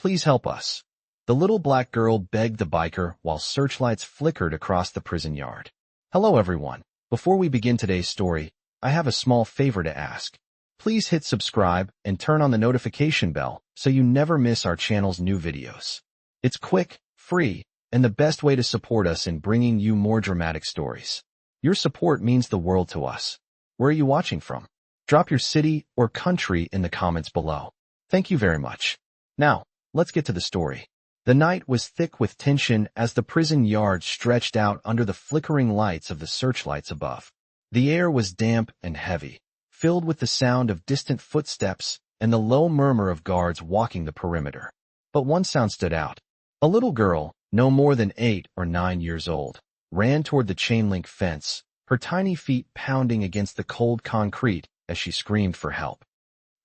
Please help us." The little black girl begged the biker while searchlights flickered across the prison yard. Hello everyone. Before we begin today's story, I have a small favor to ask. Please hit subscribe and turn on the notification bell so you never miss our channel's new videos. It's quick, free, and the best way to support us in bringing you more dramatic stories. Your support means the world to us. Where are you watching from? Drop your city or country in the comments below. Thank you very much. Now, let's get to the story. The night was thick with tension as the prison yard stretched out under the flickering lights of the searchlights above. The air was damp and heavy, filled with the sound of distant footsteps and the low murmur of guards walking the perimeter. But one sound stood out. A little girl, no more than 8 or 9 years old, ran toward the chain-link fence, her tiny feet pounding against the cold concrete as she screamed for help.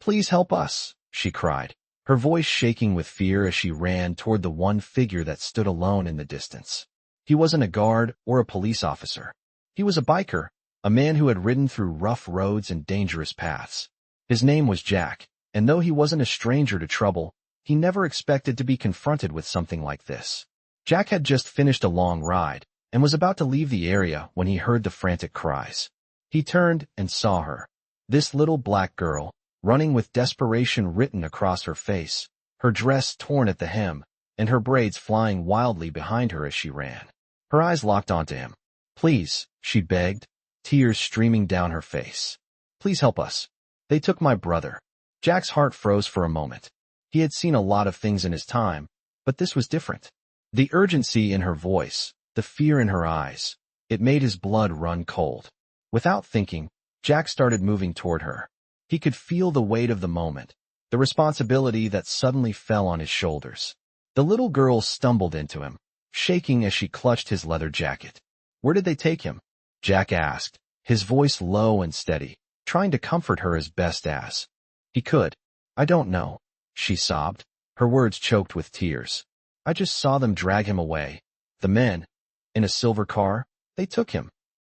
"Please help us," she cried, her voice shaking with fear as she ran toward the one figure that stood alone in the distance. He wasn't a guard or a police officer. He was a biker, a man who had ridden through rough roads and dangerous paths. His name was Jack, and though he wasn't a stranger to trouble, he never expected to be confronted with something like this. Jack had just finished a long ride and was about to leave the area when he heard the frantic cries. He turned and saw her, this little black girl, running with desperation written across her face, her dress torn at the hem, and her braids flying wildly behind her as she ran. Her eyes locked onto him. "Please," she begged, tears streaming down her face. "Please help us. They took my brother." Jack's heart froze for a moment. He had seen a lot of things in his time, but this was different. The urgency in her voice, the fear in her eyes, it made his blood run cold. Without thinking, Jack started moving toward her. He could feel the weight of the moment, the responsibility that suddenly fell on his shoulders. The little girl stumbled into him, shaking as she clutched his leather jacket. "Where did they take him?" Jack asked, his voice low and steady, trying to comfort her as best as he could. "I don't know," she sobbed, her words choked with tears. "I just saw them drag him away. The men, in a silver car, they took him."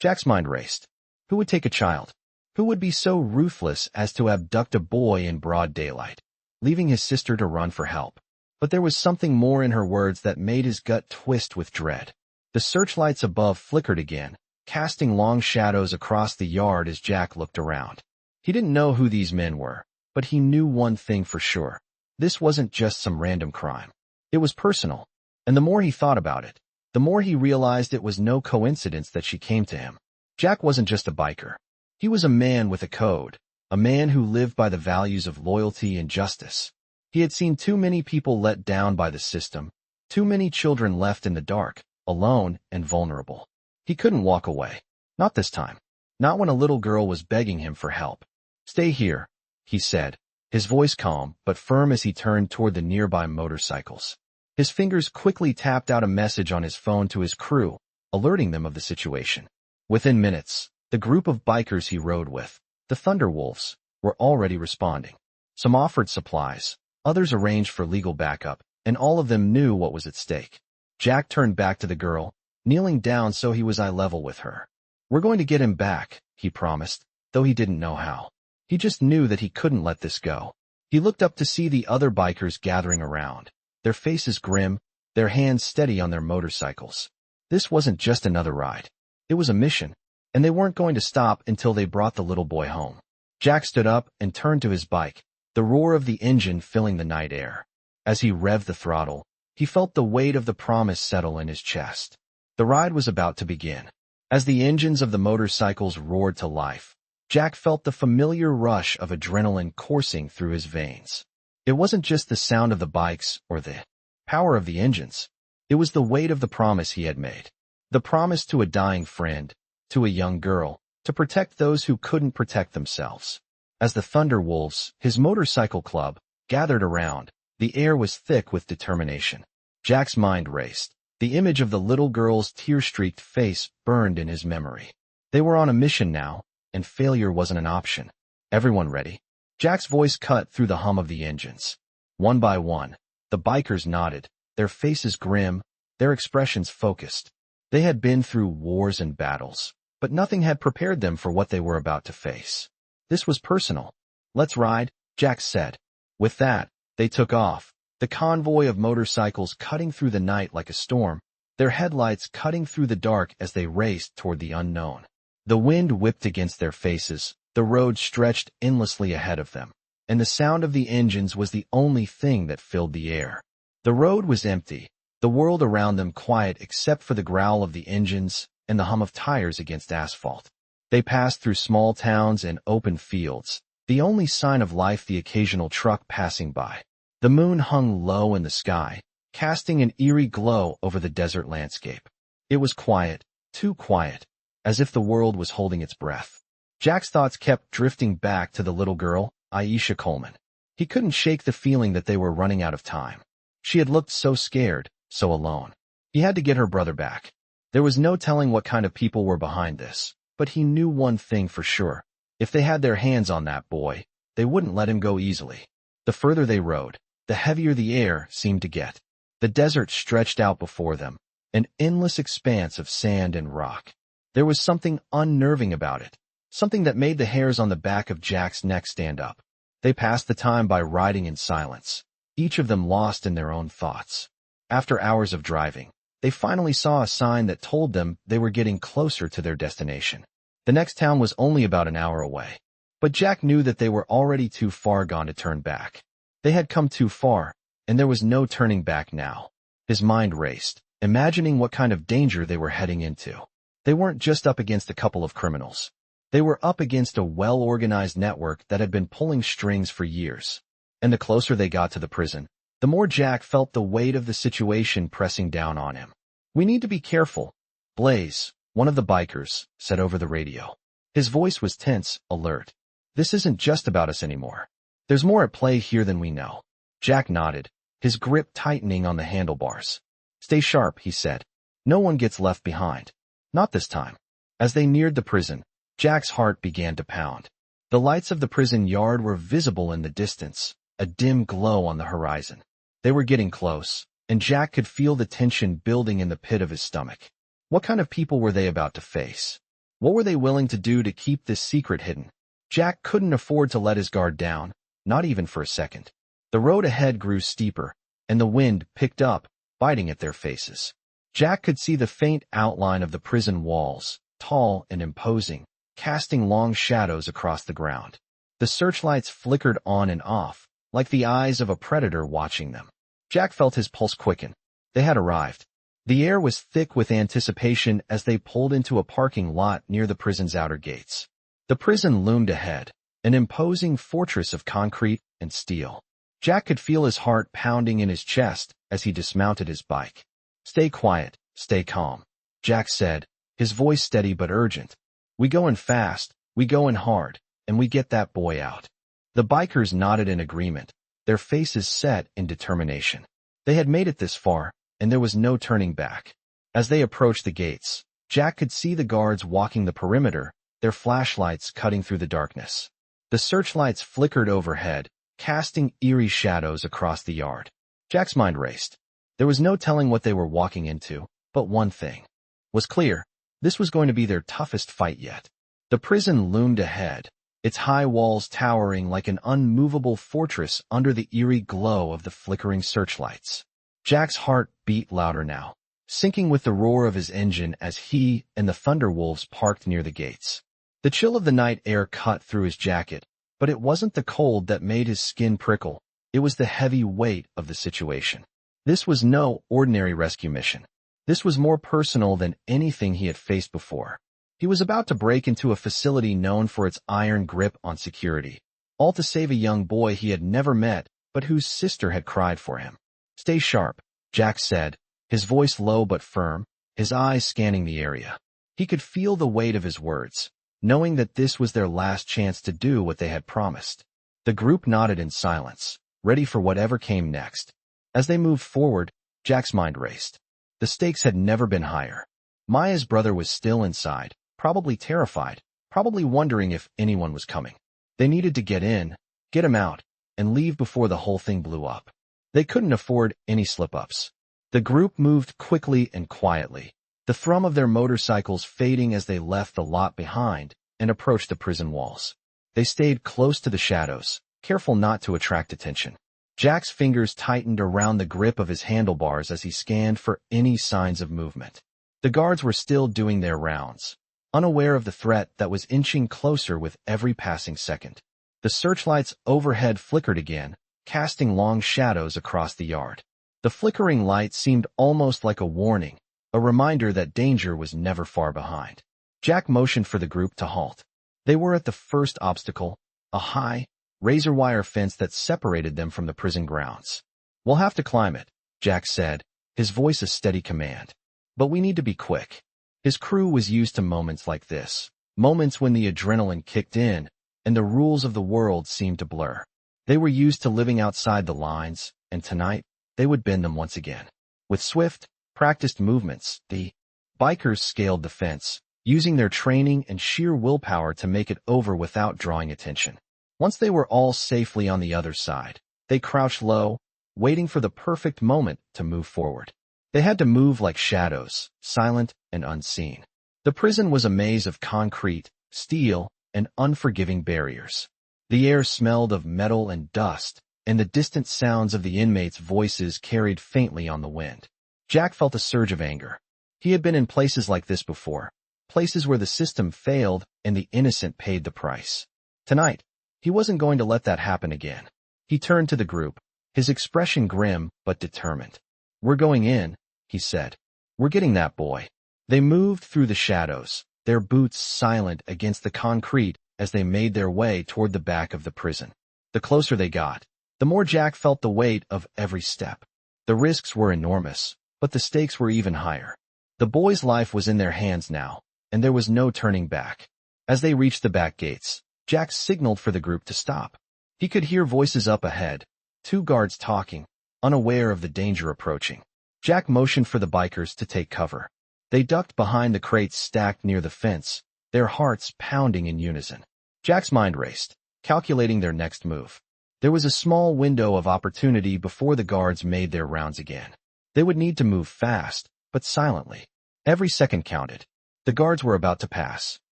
Jack's mind raced. Who would take a child? Who would be so ruthless as to abduct a boy in broad daylight, leaving his sister to run for help? But there was something more in her words that made his gut twist with dread. The searchlights above flickered again, casting long shadows across the yard as Jack looked around. He didn't know who these men were, but he knew one thing for sure. This wasn't just some random crime. It was personal, and the more he thought about it, the more he realized it was no coincidence that she came to him. Jack wasn't just a biker. He was a man with a code, a man who lived by the values of loyalty and justice. He had seen too many people let down by the system, too many children left in the dark, alone and vulnerable. He couldn't walk away. Not this time. Not when a little girl was begging him for help. "Stay here," he said, his voice calm but firm as he turned toward the nearby motorcycles. His fingers quickly tapped out a message on his phone to his crew, alerting them of the situation. Within minutes, the group of bikers he rode with, the Thunderwolves, were already responding. Some offered supplies, others arranged for legal backup, and all of them knew what was at stake. Jack turned back to the girl, kneeling down so he was eye level with her. "We're going to get him back," he promised, though he didn't know how. He just knew that he couldn't let this go. He looked up to see the other bikers gathering around, their faces grim, their hands steady on their motorcycles. This wasn't just another ride. It was a mission, and they weren't going to stop until they brought the little boy home. Jack stood up and turned to his bike, the roar of the engine filling the night air. As he revved the throttle, he felt the weight of the promise settle in his chest. The ride was about to begin. As the engines of the motorcycles roared to life, Jack felt the familiar rush of adrenaline coursing through his veins. It wasn't just the sound of the bikes or the power of the engines. It was the weight of the promise he had made. The promise to a dying friend, to a young girl, to protect those who couldn't protect themselves. As the Thunderwolves, his motorcycle club, gathered around, the air was thick with determination. Jack's mind raced. The image of the little girl's tear-streaked face burned in his memory. They were on a mission now, and failure wasn't an option. "Everyone ready?" Jack's voice cut through the hum of the engines. One by one, the bikers nodded, their faces grim, their expressions focused. They had been through wars and battles, but nothing had prepared them for what they were about to face. This was personal. "Let's ride," Jack said. With that, they took off, The convoy of motorcycles cutting through the night like a storm, their headlights cutting through the dark as they raced toward the unknown. The wind whipped against their faces, the road stretched endlessly ahead of them, and the sound of the engines was the only thing that filled the air. The road was empty, the world around them quiet except for the growl of the engines and the hum of tires against asphalt. They passed through small towns and open fields, the only sign of life the occasional truck passing by. The moon hung low in the sky, casting an eerie glow over the desert landscape. It was quiet, too quiet, as if the world was holding its breath. Jack's thoughts kept drifting back to the little girl, Aisha Coleman. He couldn't shake the feeling that they were running out of time. She had looked so scared, so alone. He had to get her brother back. There was no telling what kind of people were behind this, but he knew one thing for sure. If they had their hands on that boy, they wouldn't let him go easily. The further they rode, the heavier the air seemed to get. The desert stretched out before them, an endless expanse of sand and rock. There was something unnerving about it, something that made the hairs on the back of Jack's neck stand up. They passed the time by riding in silence, each of them lost in their own thoughts. After hours of driving, they finally saw a sign that told them they were getting closer to their destination. The next town was only about an hour away, but Jack knew that they were already too far gone to turn back. They had come too far, and there was no turning back now. His mind raced, imagining what kind of danger they were heading into. They weren't just up against a couple of criminals. They were up against a well-organized network that had been pulling strings for years. And the closer they got to the prison, the more Jack felt the weight of the situation pressing down on him. "We need to be careful," Blaze, one of the bikers, said over the radio. His voice was tense, alert. "This isn't just about us anymore. There's more at play here than we know." Jack nodded, his grip tightening on the handlebars. "Stay sharp," he said. "No one gets left behind. Not this time." As they neared the prison, Jack's heart began to pound. The lights of the prison yard were visible in the distance, a dim glow on the horizon. They were getting close, and Jack could feel the tension building in the pit of his stomach. What kind of people were they about to face? What were they willing to do to keep this secret hidden? Jack couldn't afford to let his guard down, not even for a second. The road ahead grew steeper, and the wind picked up, biting at their faces. Jack could see the faint outline of the prison walls, tall and imposing, casting long shadows across the ground. The searchlights flickered on and off, like the eyes of a predator watching them. Jack felt his pulse quicken. They had arrived. The air was thick with anticipation as they pulled into a parking lot near the prison's outer gates. The prison loomed ahead, an imposing fortress of concrete and steel. Jack could feel his heart pounding in his chest as he dismounted his bike. "Stay quiet, stay calm," Jack said, his voice steady but urgent. "We go in fast, we go in hard, and we get that boy out." The bikers nodded in agreement, their faces set in determination. They had made it this far, and there was no turning back. As they approached the gates, Jack could see the guards walking the perimeter, their flashlights cutting through the darkness. The searchlights flickered overhead, casting eerie shadows across the yard. Jack's mind raced. There was no telling what they were walking into, but one thing was clear. This was going to be their toughest fight yet. The prison loomed ahead, its high walls towering like an unmovable fortress under the eerie glow of the flickering searchlights. Jack's heart beat louder now, syncing with the roar of his engine as he and the Thunderwolves parked near the gates. The chill of the night air cut through his jacket, but it wasn't the cold that made his skin prickle. It was the heavy weight of the situation. This was no ordinary rescue mission. This was more personal than anything he had faced before. He was about to break into a facility known for its iron grip on security, all to save a young boy he had never met, but whose sister had cried for him. "Stay sharp," Jack said, his voice low but firm, his eyes scanning the area. He could feel the weight of his words, knowing that this was their last chance to do what they had promised. The group nodded in silence, ready for whatever came next. As they moved forward, Jack's mind raced. The stakes had never been higher. Maya's brother was still inside, probably terrified, probably wondering if anyone was coming. They needed to get in, get him out, and leave before the whole thing blew up. They couldn't afford any slip-ups. The group moved quickly and quietly, the thrum of their motorcycles fading as they left the lot behind and approached the prison walls. They stayed close to the shadows, careful not to attract attention. Jack's fingers tightened around the grip of his handlebars as he scanned for any signs of movement. The guards were still doing their rounds, unaware of the threat that was inching closer with every passing second. The searchlights overhead flickered again, casting long shadows across the yard. The flickering light seemed almost like a warning, a reminder that danger was never far behind. Jack motioned for the group to halt. They were at the first obstacle, a high, razor-wire fence that separated them from the prison grounds. "We'll have to climb it," Jack said, his voice a steady command. "But we need to be quick." His crew was used to moments like this, moments when the adrenaline kicked in and the rules of the world seemed to blur. They were used to living outside the lines, and tonight, they would bend them once again. With swift, practiced movements, the bikers scaled the fence, using their training and sheer willpower to make it over without drawing attention. Once they were all safely on the other side, they crouched low, waiting for the perfect moment to move forward. They had to move like shadows, silent and unseen. The prison was a maze of concrete, steel, and unforgiving barriers. The air smelled of metal and dust, and the distant sounds of the inmates' voices carried faintly on the wind. Jack felt a surge of anger. He had been in places like this before, places where the system failed and the innocent paid the price. Tonight, he wasn't going to let that happen again. He turned to the group, his expression grim but determined. "We're going in," he said. "We're getting that boy." They moved through the shadows, their boots silent against the concrete as they made their way toward the back of the prison. The closer they got, the more Jack felt the weight of every step. The risks were enormous, but the stakes were even higher. The boy's life was in their hands now, and there was no turning back. As they reached the back gates, Jack signaled for the group to stop. He could hear voices up ahead, two guards talking, unaware of the danger approaching. Jack motioned for the bikers to take cover. They ducked behind the crates stacked near the fence, their hearts pounding in unison. Jack's mind raced, calculating their next move. There was a small window of opportunity before the guards made their rounds again. They would need to move fast, but silently. Every second counted. The guards were about to pass.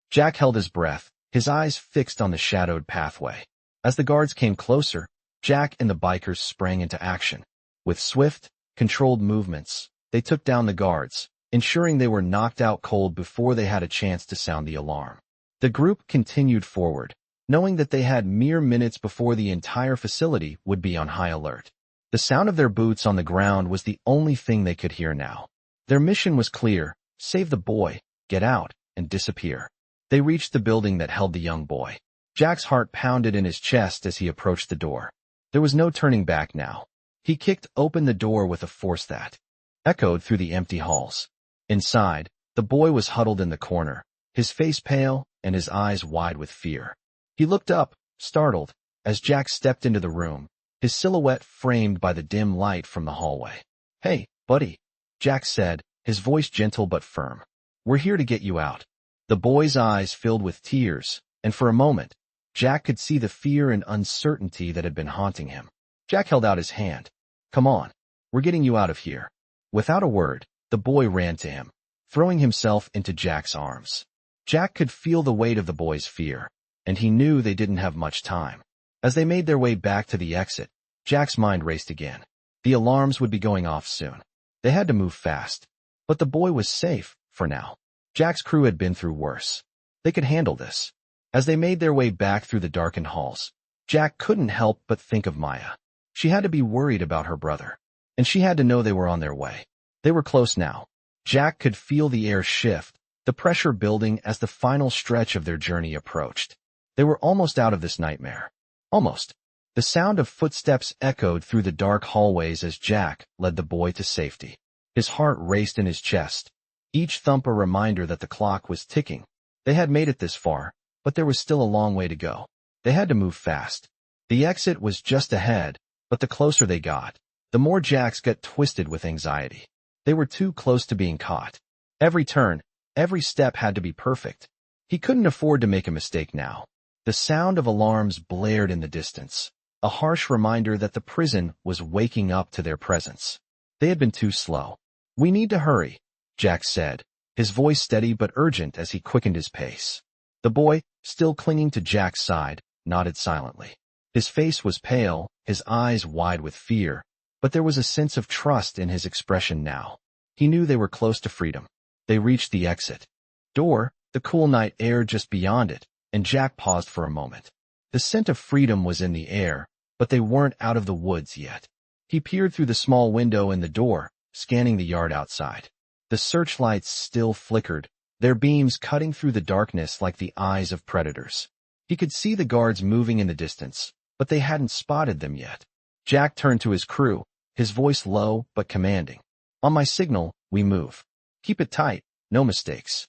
Jack held his breath, his eyes fixed on the shadowed pathway. As the guards came closer, Jack and the bikers sprang into action. With swift, controlled movements, they took down the guards, ensuring they were knocked out cold before they had a chance to sound the alarm. The group continued forward, knowing that they had mere minutes before the entire facility would be on high alert. The sound of their boots on the ground was the only thing they could hear now. Their mission was clear: save the boy, get out, and disappear. They reached the building that held the young boy. Jack's heart pounded in his chest as he approached the door. There was no turning back now. He kicked open the door with a force that echoed through the empty halls. Inside, the boy was huddled in the corner, his face pale and his eyes wide with fear. He looked up, startled, as Jack stepped into the room, his silhouette framed by the dim light from the hallway. "Hey, buddy," Jack said, his voice gentle but firm. "We're here to get you out." The boy's eyes filled with tears, and for a moment, Jack could see the fear and uncertainty that had been haunting him. Jack held out his hand. "Come on, we're getting you out of here." Without a word, the boy ran to him, throwing himself into Jack's arms. Jack could feel the weight of the boy's fear, and he knew they didn't have much time. As they made their way back to the exit, Jack's mind raced again. The alarms would be going off soon. They had to move fast. But the boy was safe, for now. Jack's crew had been through worse. They could handle this. As they made their way back through the darkened halls, Jack couldn't help but think of Maya. She had to be worried about her brother, and she had to know they were on their way. They were close now. Jack could feel the air shift, the pressure building as the final stretch of their journey approached. They were almost out of this nightmare. Almost. The sound of footsteps echoed through the dark hallways as Jack led the boy to safety. His heart raced in his chest, each thump a reminder that the clock was ticking. They had made it this far, but there was still a long way to go. They had to move fast. The exit was just ahead, but the closer they got, the more Jack's got twisted with anxiety. They were too close to being caught. Every turn, every step had to be perfect. He couldn't afford to make a mistake now. The sound of alarms blared in the distance, a harsh reminder that the prison was waking up to their presence. They had been too slow. "We need to hurry," Jack said, his voice steady but urgent as he quickened his pace. The boy, still clinging to Jack's side, nodded silently. His face was pale, his eyes wide with fear, but there was a sense of trust in his expression now. He knew they were close to freedom. They reached the exit door, the cool night air just beyond it, and Jack paused for a moment. The scent of freedom was in the air, but they weren't out of the woods yet. He peered through the small window in the door, scanning the yard outside. The searchlights still flickered, their beams cutting through the darkness like the eyes of predators. He could see the guards moving in the distance, but they hadn't spotted them yet. Jack turned to his crew, his voice low but commanding. "On my signal, we move. Keep it tight, no mistakes."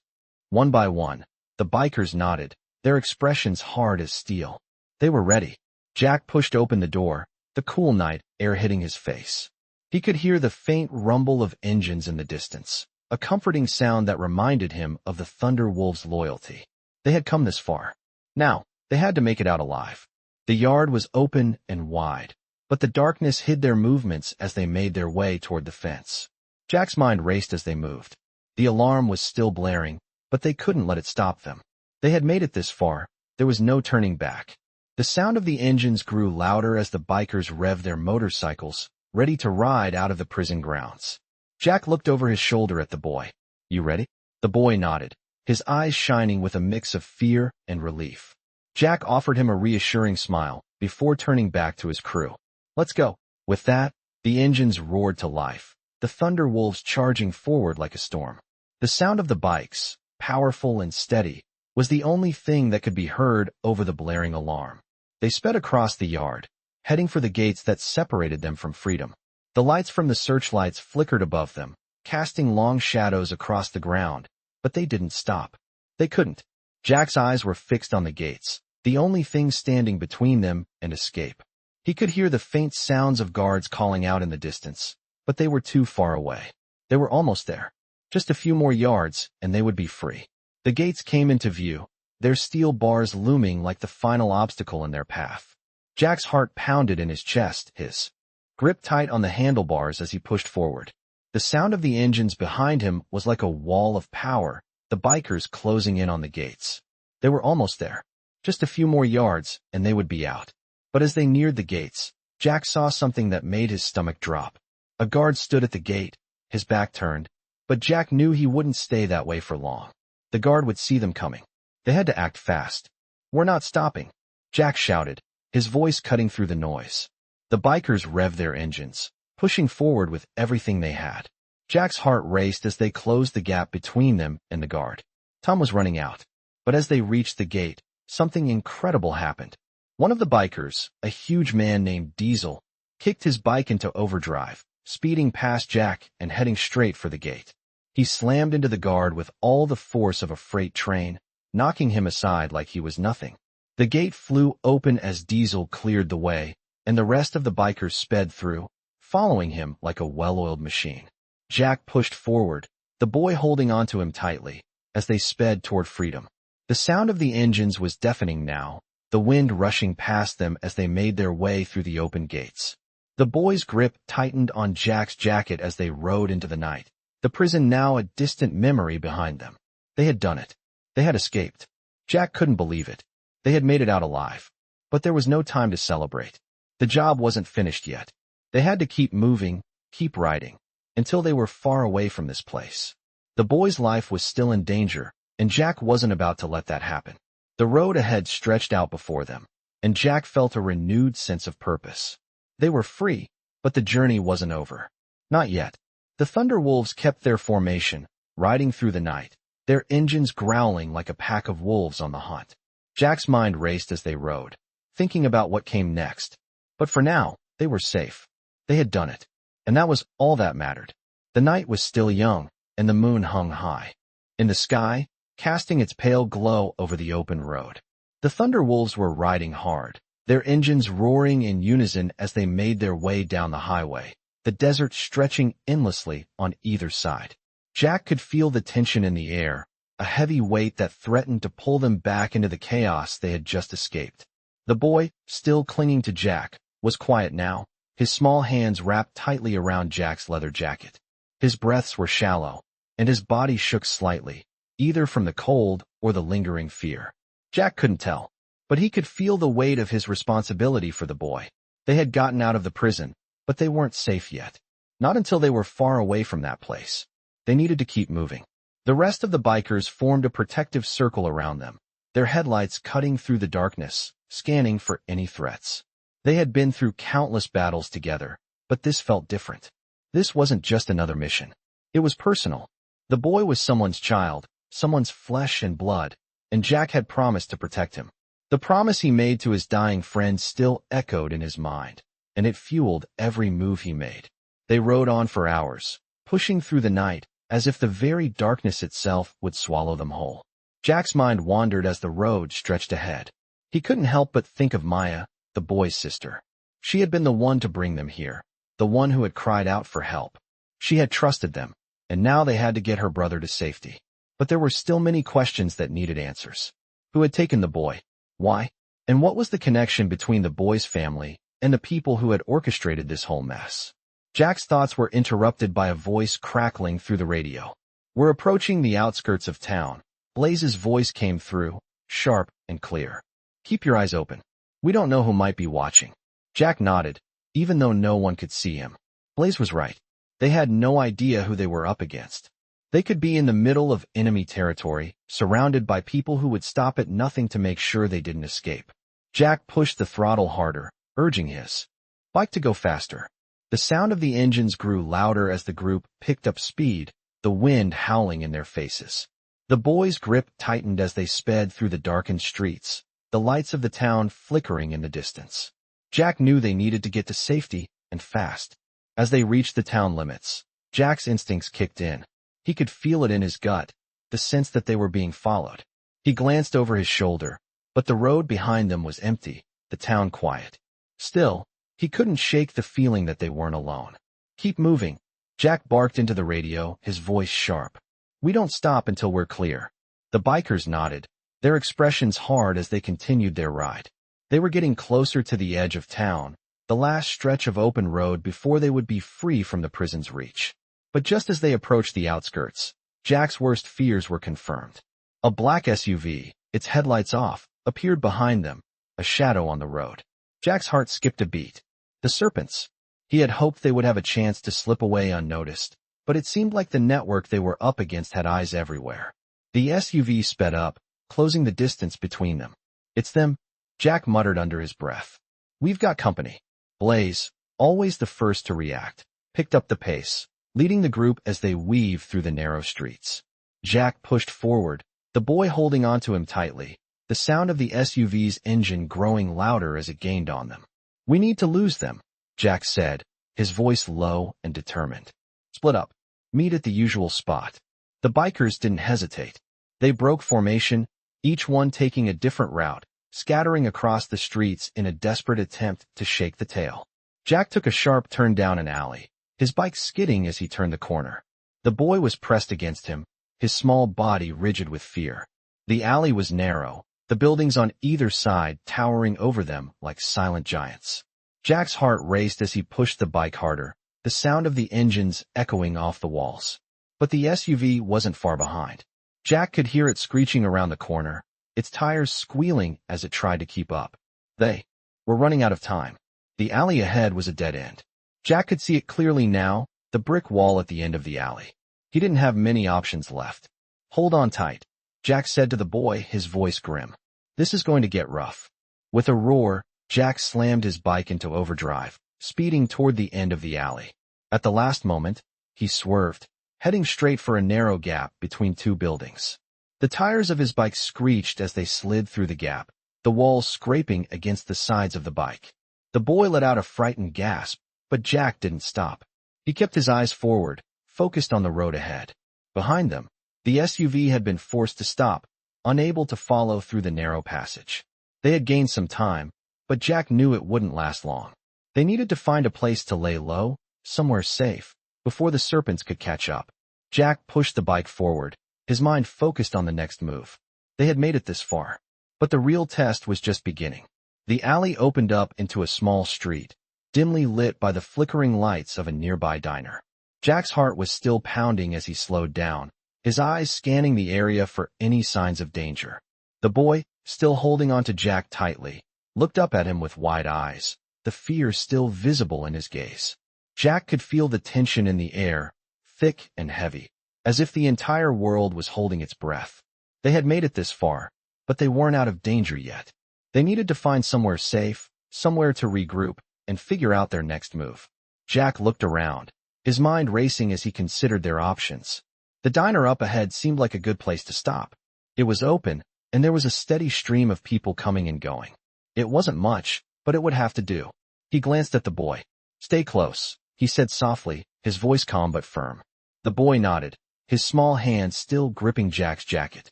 One by one, the bikers nodded, their expressions hard as steel. They were ready. Jack pushed open the door, the cool night air hitting his face. He could hear the faint rumble of engines in the distance, a comforting sound that reminded him of the Thunder Wolves' loyalty. They had come this far. Now, they had to make it out alive. The yard was open and wide, but the darkness hid their movements as they made their way toward the fence. Jack's mind raced as they moved. The alarm was still blaring, but they couldn't let it stop them. They had made it this far, there was no turning back. The sound of the engines grew louder as the bikers revved their motorcycles, ready to ride out of the prison grounds. Jack looked over his shoulder at the boy. "You ready?" The boy nodded, his eyes shining with a mix of fear and relief. Jack offered him a reassuring smile before turning back to his crew. "Let's go." With that, the engines roared to life, the Thunder Wolves charging forward like a storm. The sound of the bikes, powerful and steady, was the only thing that could be heard over the blaring alarm. They sped across the yard, heading for the gates that separated them from freedom. The lights from the searchlights flickered above them, casting long shadows across the ground, but they didn't stop. They couldn't. Jack's eyes were fixed on the gates, the only thing standing between them and escape. He could hear the faint sounds of guards calling out in the distance, but they were too far away. They were almost there. Just a few more yards, and they would be free. The gates came into view, their steel bars looming like the final obstacle in their path. Jack's heart pounded in his chest, his grip tight on the handlebars as he pushed forward. The sound of the engines behind him was like a wall of power, the bikers closing in on the gates. They were almost there. Just a few more yards, and they would be out. But as they neared the gates, Jack saw something that made his stomach drop. A guard stood at the gate, his back turned, but Jack knew he wouldn't stay that way for long. The guard would see them coming. They had to act fast. "We're not stopping," Jack shouted, his voice cutting through the noise. The bikers revved their engines, pushing forward with everything they had. Jack's heart raced as they closed the gap between them and the guard. Time was running out, but as they reached the gate, something incredible happened. One of the bikers, a huge man named Diesel, kicked his bike into overdrive, speeding past Jack and heading straight for the gate. He slammed into the guard with all the force of a freight train, knocking him aside like he was nothing. The gate flew open as Diesel cleared the way, and the rest of the bikers sped through, following him like a well-oiled machine. Jack pushed forward, the boy holding onto him tightly, as they sped toward freedom. The sound of the engines was deafening now, the wind rushing past them as they made their way through the open gates. The boy's grip tightened on Jack's jacket as they rode into the night, the prison now a distant memory behind them. They had done it. They had escaped. Jack couldn't believe it. They had made it out alive. But there was no time to celebrate. The job wasn't finished yet. They had to keep moving, keep riding, until they were far away from this place. The boy's life was still in danger, and Jack wasn't about to let that happen. The road ahead stretched out before them, and Jack felt a renewed sense of purpose. They were free, but the journey wasn't over. Not yet. The Thunder Wolves kept their formation, riding through the night, their engines growling like a pack of wolves on the hunt. Jack's mind raced as they rode, thinking about what came next. But for now, they were safe. They had done it, and that was all that mattered. The night was still young, and the moon hung high in the sky, casting its pale glow over the open road. The Thunder Wolves were riding hard, their engines roaring in unison as they made their way down the highway, the desert stretching endlessly on either side. Jack could feel the tension in the air, a heavy weight that threatened to pull them back into the chaos they had just escaped. The boy, still clinging to Jack, was quiet now, his small hands wrapped tightly around Jack's leather jacket. His breaths were shallow, and his body shook slightly, either from the cold or the lingering fear. Jack couldn't tell. But he could feel the weight of his responsibility for the boy. They had gotten out of the prison, but they weren't safe yet. Not until they were far away from that place. They needed to keep moving. The rest of the bikers formed a protective circle around them, their headlights cutting through the darkness, scanning for any threats. They had been through countless battles together, but this felt different. This wasn't just another mission. It was personal. The boy was someone's child, someone's flesh and blood, and Jack had promised to protect him. The promise he made to his dying friend still echoed in his mind, and it fueled every move he made. They rode on for hours, pushing through the night, as if the very darkness itself would swallow them whole. Jack's mind wandered as the road stretched ahead. He couldn't help but think of Maya, the boy's sister. She had been the one to bring them here, the one who had cried out for help. She had trusted them, and now they had to get her brother to safety. But there were still many questions that needed answers. Who had taken the boy? Why? And what was the connection between the boy's family and the people who had orchestrated this whole mess? Jack's thoughts were interrupted by a voice crackling through the radio. "We're approaching the outskirts of town." Blaze's voice came through, sharp and clear. "Keep your eyes open. We don't know who might be watching." Jack nodded, even though no one could see him. Blaze was right. They had no idea who they were up against. They could be in the middle of enemy territory, surrounded by people who would stop at nothing to make sure they didn't escape. Jack pushed the throttle harder, urging his bike to go faster. The sound of the engines grew louder as the group picked up speed, the wind howling in their faces. The boys' grip tightened as they sped through the darkened streets, the lights of the town flickering in the distance. Jack knew they needed to get to safety, and fast. As they reached the town limits, Jack's instincts kicked in. He could feel it in his gut, the sense that they were being followed. He glanced over his shoulder, but the road behind them was empty, the town quiet. Still, he couldn't shake the feeling that they weren't alone. "Keep moving," Jack barked into the radio, his voice sharp. "We don't stop until we're clear." The bikers nodded, their expressions hard as they continued their ride. They were getting closer to the edge of town, the last stretch of open road before they would be free from the prison's reach. But just as they approached the outskirts, Jack's worst fears were confirmed. A black SUV, its headlights off, appeared behind them, a shadow on the road. Jack's heart skipped a beat. The Serpents. He had hoped they would have a chance to slip away unnoticed, but it seemed like the network they were up against had eyes everywhere. The SUV sped up, closing the distance between them. "It's them," Jack muttered under his breath. "We've got company." Blaze, always the first to react, picked up the pace, leading the group as they weaved through the narrow streets. Jack pushed forward, the boy holding onto him tightly, the sound of the SUV's engine growing louder as it gained on them. "We need to lose them," Jack said, his voice low and determined. "Split up. Meet at the usual spot." The bikers didn't hesitate. They broke formation, each one taking a different route, scattering across the streets in a desperate attempt to shake the tail. Jack took a sharp turn down an alley, his bike skidding as he turned the corner. The boy was pressed against him, his small body rigid with fear. The alley was narrow, the buildings on either side towering over them like silent giants. Jack's heart raced as he pushed the bike harder, the sound of the engines echoing off the walls. But the SUV wasn't far behind. Jack could hear it screeching around the corner, its tires squealing as it tried to keep up. They were running out of time. The alley ahead was a dead end. Jack could see it clearly now, the brick wall at the end of the alley. He didn't have many options left. "Hold on tight," Jack said to the boy, his voice grim. "This is going to get rough." With a roar, Jack slammed his bike into overdrive, speeding toward the end of the alley. At the last moment, he swerved, heading straight for a narrow gap between two buildings. The tires of his bike screeched as they slid through the gap, the walls scraping against the sides of the bike. The boy let out a frightened gasp, but Jack didn't stop. He kept his eyes forward, focused on the road ahead. Behind them, the SUV had been forced to stop, unable to follow through the narrow passage. They had gained some time, but Jack knew it wouldn't last long. They needed to find a place to lay low, somewhere safe, before the Serpents could catch up. Jack pushed the bike forward, his mind focused on the next move. They had made it this far, but the real test was just beginning. The alley opened up into a small street, dimly lit by the flickering lights of a nearby diner. Jack's heart was still pounding as he slowed down, his eyes scanning the area for any signs of danger. The boy, still holding onto Jack tightly, looked up at him with wide eyes, the fear still visible in his gaze. Jack could feel the tension in the air, thick and heavy, as if the entire world was holding its breath. They had made it this far, but they weren't out of danger yet. They needed to find somewhere safe, somewhere to regroup, and figure out their next move. Jack looked around, his mind racing as he considered their options. The diner up ahead seemed like a good place to stop. It was open, and there was a steady stream of people coming and going. It wasn't much, but it would have to do. He glanced at the boy. "Stay close," he said softly, his voice calm but firm. The boy nodded, his small hand still gripping Jack's jacket.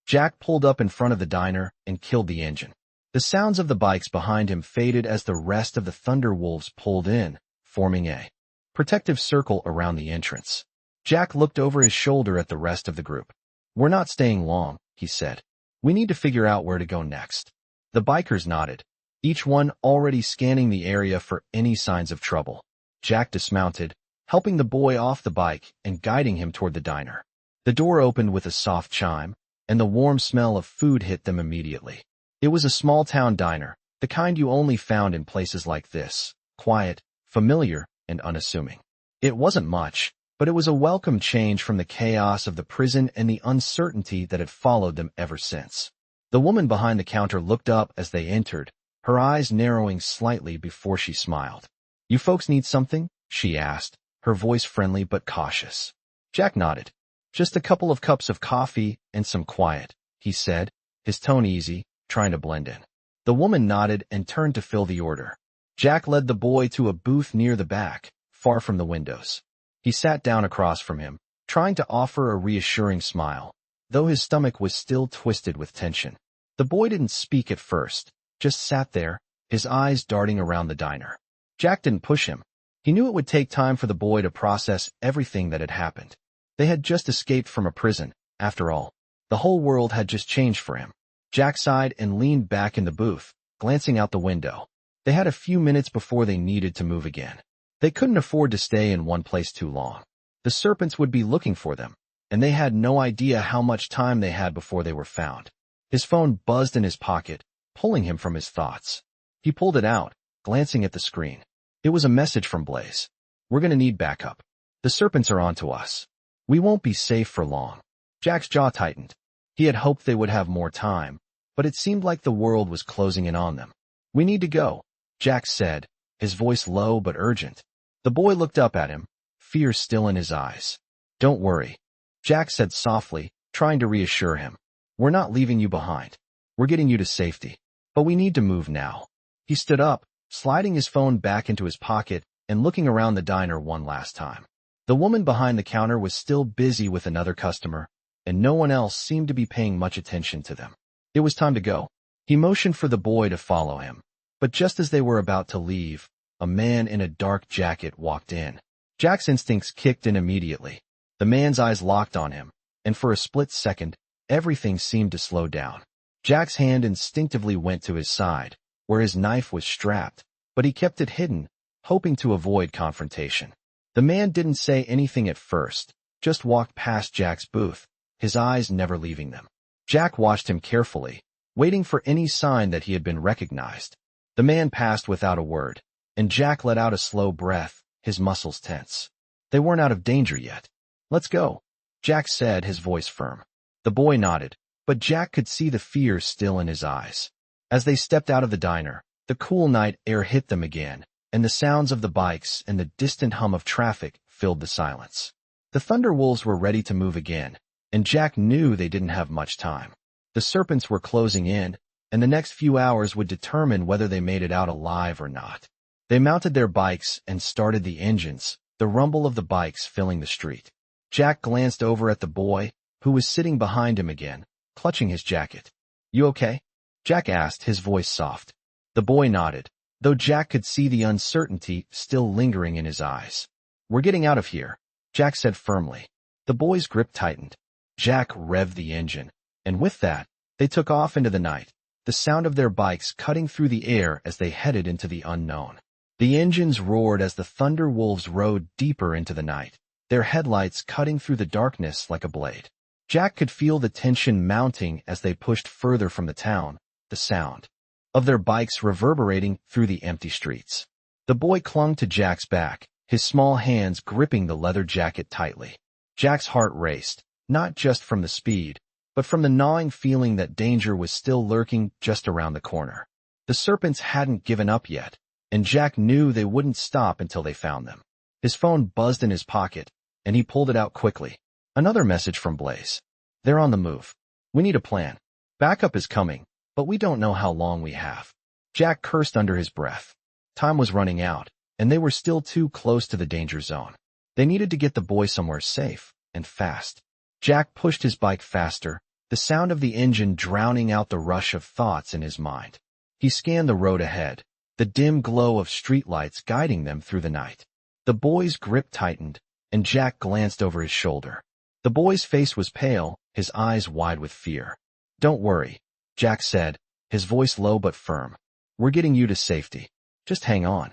Jack pulled up in front of the diner and killed the engine. The sounds of the bikes behind him faded as the rest of the Thunder Wolves pulled in, forming a protective circle around the entrance. Jack looked over his shoulder at the rest of the group. "We're not staying long," he said. "We need to figure out where to go next." The bikers nodded, each one already scanning the area for any signs of trouble. Jack dismounted, helping the boy off the bike and guiding him toward the diner. The door opened with a soft chime, and the warm smell of food hit them immediately. It was a small-town diner, the kind you only found in places like this, quiet, familiar, and unassuming. It wasn't much, but it was a welcome change from the chaos of the prison and the uncertainty that had followed them ever since. The woman behind the counter looked up as they entered, her eyes narrowing slightly before she smiled. "You folks need something?" she asked, her voice friendly but cautious. Jack nodded. "Just a couple of cups of coffee and some quiet," he said, his tone easy, trying to blend in. The woman nodded and turned to fill the order. Jack led the boy to a booth near the back, far from the windows. He sat down across from him, trying to offer a reassuring smile, though his stomach was still twisted with tension. The boy didn't speak at first, just sat there, his eyes darting around the diner. Jack didn't push him. He knew it would take time for the boy to process everything that had happened. They had just escaped from a prison, after all. The whole world had just changed for him. Jack sighed and leaned back in the booth, glancing out the window. They had a few minutes before they needed to move again. They couldn't afford to stay in one place too long. The Serpents would be looking for them, and they had no idea how much time they had before they were found. His phone buzzed in his pocket, pulling him from his thoughts. He pulled it out, glancing at the screen. It was a message from Blaze. "We're gonna need backup. The Serpents are onto us. We won't be safe for long." Jack's jaw tightened. He had hoped they would have more time, but it seemed like the world was closing in on them. "We need to go," Jack said, his voice low but urgent. The boy looked up at him, fear still in his eyes. "Don't worry," Jack said softly, trying to reassure him. "We're not leaving you behind. We're getting you to safety. But we need to move now." He stood up, sliding his phone back into his pocket and looking around the diner one last time. The woman behind the counter was still busy with another customer, and no one else seemed to be paying much attention to them. It was time to go. He motioned for the boy to follow him, but just as they were about to leave, a man in a dark jacket walked in. Jack's instincts kicked in immediately. The man's eyes locked on him, and for a split second, everything seemed to slow down. Jack's hand instinctively went to his side, where his knife was strapped, but he kept it hidden, hoping to avoid confrontation. The man didn't say anything at first, just walked past Jack's booth, his eyes never leaving them. Jack watched him carefully, waiting for any sign that he had been recognized. The man passed without a word, and Jack let out a slow breath, his muscles tense. They weren't out of danger yet. "Let's go," Jack said, his voice firm. The boy nodded, but Jack could see the fear still in his eyes. As they stepped out of the diner, the cool night air hit them again, and the sounds of the bikes and the distant hum of traffic filled the silence. The Thunder Wolves were ready to move again, and Jack knew they didn't have much time. The Serpents were closing in, and the next few hours would determine whether they made it out alive or not. They mounted their bikes and started the engines, the rumble of the bikes filling the street. Jack glanced over at the boy, who was sitting behind him again, clutching his jacket. "You okay?" Jack asked, his voice soft. The boy nodded, though Jack could see the uncertainty still lingering in his eyes. "We're getting out of here," Jack said firmly. The boy's grip tightened. Jack revved the engine, and with that, they took off into the night, the sound of their bikes cutting through the air as they headed into the unknown. The engines roared as the Thunder Wolves rode deeper into the night, their headlights cutting through the darkness like a blade. Jack could feel the tension mounting as they pushed further from the town, the sound of their bikes reverberating through the empty streets. The boy clung to Jack's back, his small hands gripping the leather jacket tightly. Jack's heart raced, not just from the speed, but from the gnawing feeling that danger was still lurking just around the corner. The Serpents hadn't given up yet, and Jack knew they wouldn't stop until they found them. His phone buzzed in his pocket, and he pulled it out quickly. Another message from Blaze. They're on the move. We need a plan. Backup is coming, but we don't know how long we have. Jack cursed under his breath. Time was running out, and they were still too close to the danger zone. They needed to get the boy somewhere safe, and fast. Jack pushed his bike faster, the sound of the engine drowning out the rush of thoughts in his mind. He scanned the road ahead, the dim glow of streetlights guiding them through the night. The boy's grip tightened, and Jack glanced over his shoulder. The boy's face was pale, his eyes wide with fear. "Don't worry," Jack said, his voice low but firm. "We're getting you to safety. Just hang on."